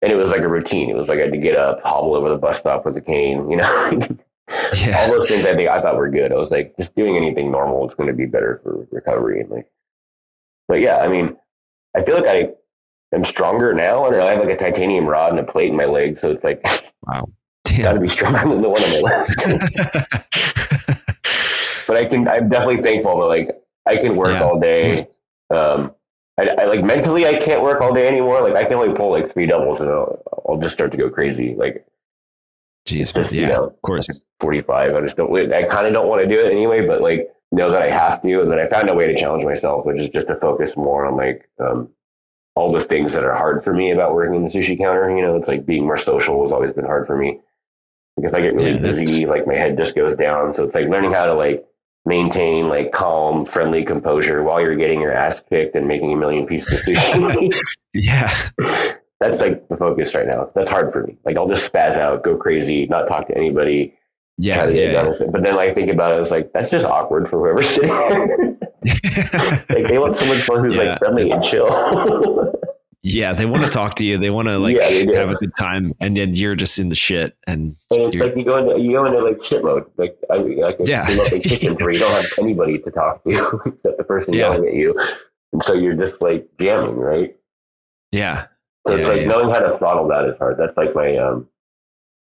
And it was like a routine. It was like I had to get up, hobble over the bus stop with a cane, all those things I thought were good. I was like, just doing anything normal is going to be better for recovery. And like, but yeah, I mean, I feel like I am stronger now, and I have like a titanium rod and a plate in my leg. So it's like, wow, got to be stronger than the one on my left. But I'm definitely thankful that like I can work all day. I like mentally, I can't work all day anymore. Like I can only pull like 3 doubles and I'll just start to go crazy. Like, jeez, of course. 45. I kind of don't want to do it anyway, but like know that I have to. And then I found a way to challenge myself, which is just to focus more on like all the things that are hard for me about working the sushi counter. It's like being more social has always been hard for me. Because I get really busy, like my head just goes down. So it's like learning how to like maintain like calm, friendly composure while you're getting your ass kicked and making a million pieces of sushi. That's like the focus right now. That's hard for me. Like I'll just spaz out, go crazy, not talk to anybody. But then like think about it, it's like that's just awkward for whoever's sitting there. Like they want someone who's like friendly and chill. They want to talk to you. They want to like have a good time, and then you're just in the shit. And it's like you go into like shit mode. Like I came up in kitchen where you don't have anybody to talk to except the person yelling at you, and so you're just like jamming, right? Yeah. So it's like knowing how to throttle that is hard. That's like my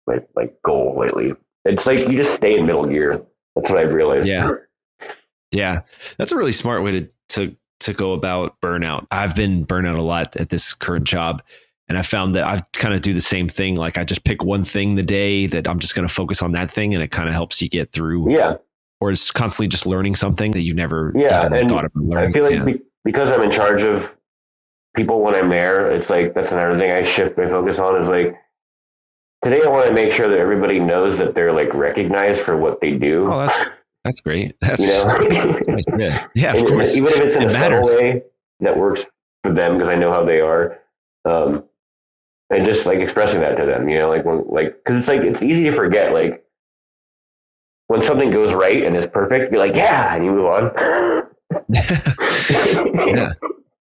my goal lately. It's like you just stay in middle gear. That's what I've realized. Yeah, that's a really smart way to go about burnout. I've been burnt out a lot at this current job, and I found that I kind of do the same thing. Like I just pick one thing the day that I'm just going to focus on that thing, and it kind of helps you get through. Or it's constantly just learning something that you never even thought of learning. I feel like because I'm in charge of people when I'm there, it's like that's another thing I shift my focus on is like today I want to make sure that everybody knows that they're like recognized for what they do. Oh, that's great. That's, you know, yeah, of course. Even if it's in it a matters. subtle way that works for them, because I know how they are. And just like expressing that to them, because it's like, it's easy to forget, like when something goes right and is perfect, you're like, yeah, and you move on. Yeah.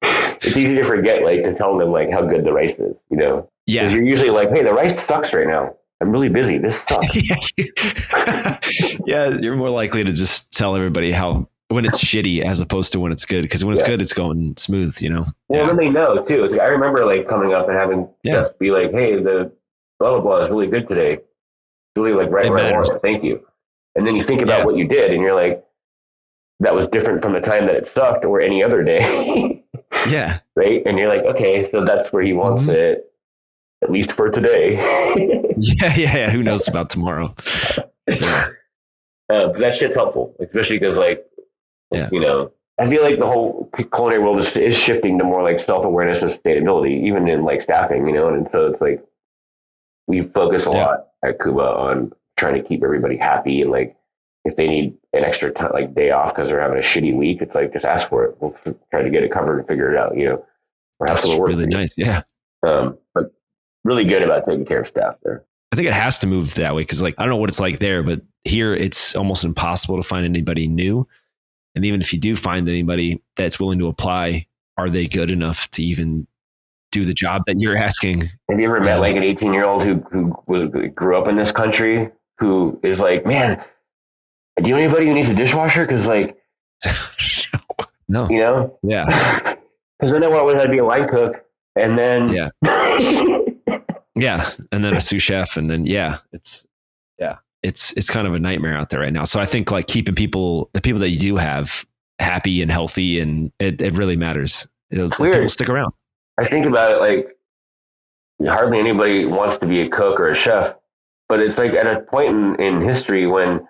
It's easy to forget, like, to tell them like how good the rice is, Yeah. Because you're usually like, hey, the rice sucks right now. I'm really busy. This sucks. Yeah, you're more likely to just tell everybody how when it's shitty as opposed to when it's good. Because when it's good, it's going smooth, Well, then they know too. It's like, I remember like coming up and having just be like, hey, the blah blah blah is really good today. It's really like right where I want it. Thank you. And then you think about what you did, and you're like, that was different from the time that it sucked or any other day. Yeah. Right. And you're like, okay, so that's where he wants it, at least for today. Yeah. Who knows about tomorrow? But that shit's helpful, especially because like, I feel like the whole culinary world is shifting to more like self-awareness and sustainability, even in like staffing, and so it's like we focus a lot at Kuba on trying to keep everybody happy, and like if they need an extra time, like day off because they're having a shitty week, it's like just ask for it. We'll try to get it covered and figure it out, or have That's really nice. Yeah. But really good about taking care of staff there. I think it has to move that way because, like, I don't know what it's like there, but here it's almost impossible to find anybody new. And even if you do find anybody that's willing to apply, are they good enough to even do the job that you're asking? Have you ever met like an 18-year-old who grew up in this country who is like, man, do you know anybody who needs a dishwasher? Because like, no, yeah, because then I wanted to be a line cook, and then and then a sous chef, and then it's kind of a nightmare out there right now. So I think like keeping the people that you do have happy and healthy, and it really matters. People stick around. I think about it like hardly anybody wants to be a cook or a chef, but it's like at a point in history when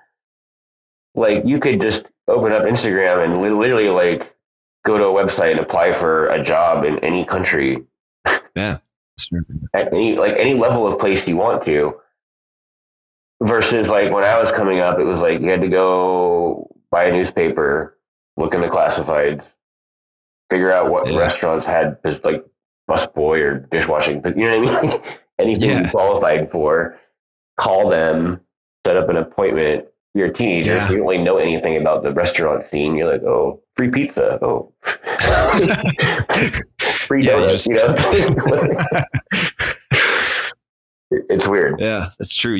like you could just open up Instagram and literally like go to a website and apply for a job in any country. Yeah. At any level of place you want to. Versus like when I was coming up, it was like you had to go buy a newspaper, look in the classifieds, figure out what restaurants had just like busboy or dishwashing, but you know what I mean? Anything you qualified for, call them, set up an appointment. You're a teenager, so you don't really know anything about the restaurant scene. You're like, oh, free pizza. Oh, free donuts, It's weird. Yeah, that's true.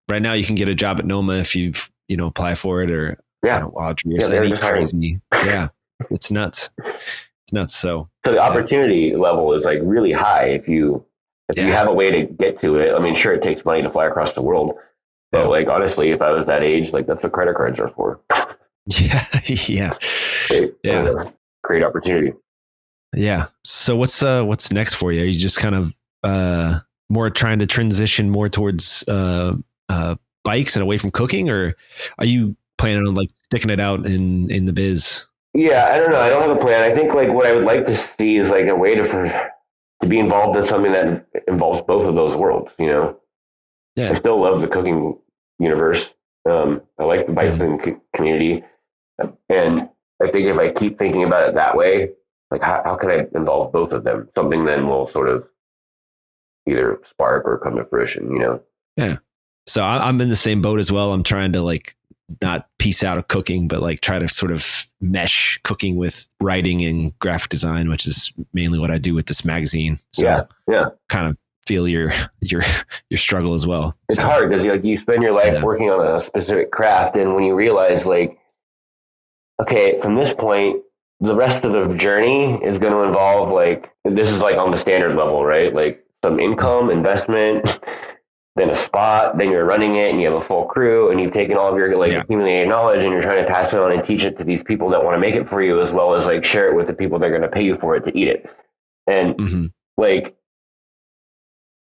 Right now you can get a job at Noma if you've, apply for it, or Audrey or something crazy. Yeah, it's nuts. It's nuts. So the opportunity level is like really high if you have a way to get to it. I mean, sure, it takes money to fly across the world, but like honestly, if I was that age, like that's what credit cards are for. Great opportunity. Yeah. So what's next for you? Are you just kind of more trying to transition more towards bikes and away from cooking, or are you planning on like sticking it out in the biz? Yeah, I don't know. I don't have a plan. I think like what I would like to see is like a way to be involved in something that involves both of those worlds. I still love the cooking universe. I like the biking community, and I think if I keep thinking about it that way, like how can I involve both of them? Something then will sort of either spark or come to fruition. Yeah. So I'm in the same boat as well. I'm trying to like not piece out of cooking, but like try to sort of mesh cooking with writing and graphic design, which is mainly what I do with this magazine. So kind of feel your struggle as well. It's hard because you spend your life working on a specific craft, and when you realize like, okay, from this point, the rest of the journey is going to involve like, this is like on the standard level, right? Like some income, investment, then a spot, then you're running it and you have a full crew and you've taken all of your like accumulated knowledge and you're trying to pass it on and teach it to these people that want to make it for you, as well as like share it with the people that are going to pay you for it to eat it. And like,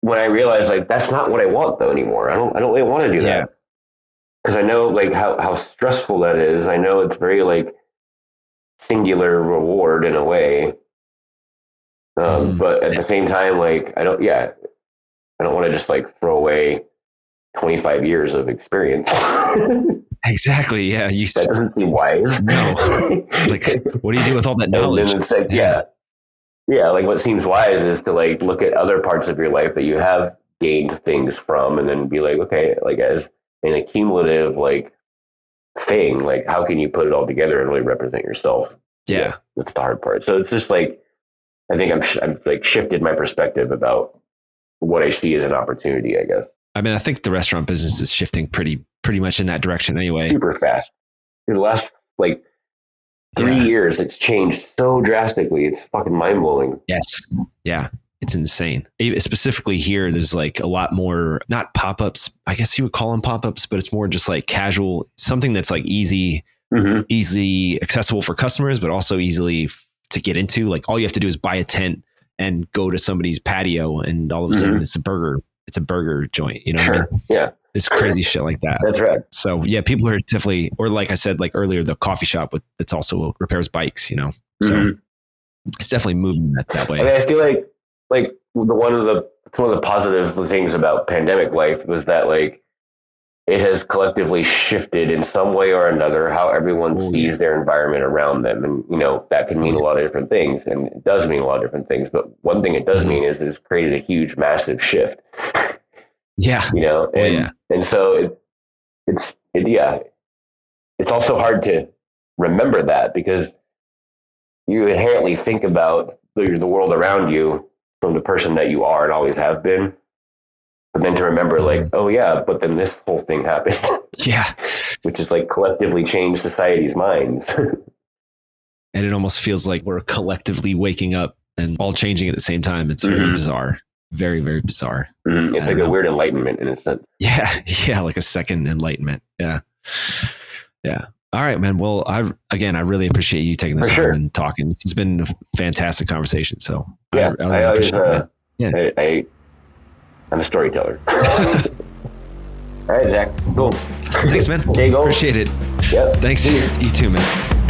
when I realized like, that's not what I want though anymore. I don't really want to do that. Because I know like how stressful that is. I know it's very like singular reward in a way. But at the same time, like I don't want to just like throw away 25 years of experience. Exactly. Yeah. That doesn't seem wise. No. Like, what do you do with all that knowledge? And then it's like, yeah. Like what seems wise is to like look at other parts of your life that you have gained things from, and then be like, okay, like as an accumulative like thing, like how can you put it all together and really represent yourself? Yeah. That's the hard part. So it's just like, I think I'm like shifted my perspective about what I see as an opportunity, I guess. I mean, I think the restaurant business is shifting pretty much in that direction anyway. Super fast. In the last like 3 years, it's changed so drastically. It's fucking mind blowing. Yes. Yeah. It's insane. Specifically here, there's like a lot more, not pop-ups. I guess you would call them pop-ups, but it's more just like casual, something that's like easily accessible for customers, but also easily to get into. Like all you have to do is buy a tent and go to somebody's patio, and all of a sudden it's a burger joint. You know what I mean? Yeah. It's crazy shit like that. That's right. So yeah, people are definitely, or like I said, like earlier, the coffee shop that's also repairs bikes, you know? So it's definitely moving that way. I mean, I feel like one of the positive things about pandemic life was that like it has collectively shifted in some way or another how everyone sees their environment around them. And, you know, that can mean a lot of different things, and it does mean a lot of different things. But one thing it does mean is it's created a huge, massive shift. Yeah. You know, and so it's also hard to remember that, because you inherently think about the world around you from the person that you are and always have been. But then to remember like, oh yeah, but then this whole thing happened. Yeah. Which is like collectively changed society's minds. And it almost feels like we're collectively waking up and all changing at the same time. It's very bizarre. Very, very bizarre. It's like a weird enlightenment in a sense. Yeah. Yeah. Like a second enlightenment. Yeah. Yeah. All right, man. Well, I really appreciate you taking this time and talking. It's been a fantastic conversation. So yeah, I always, I'm a storyteller. All right, Zach. Cool. Thanks, man. Okay, go. Appreciate it. Yep. Thanks. You too, man.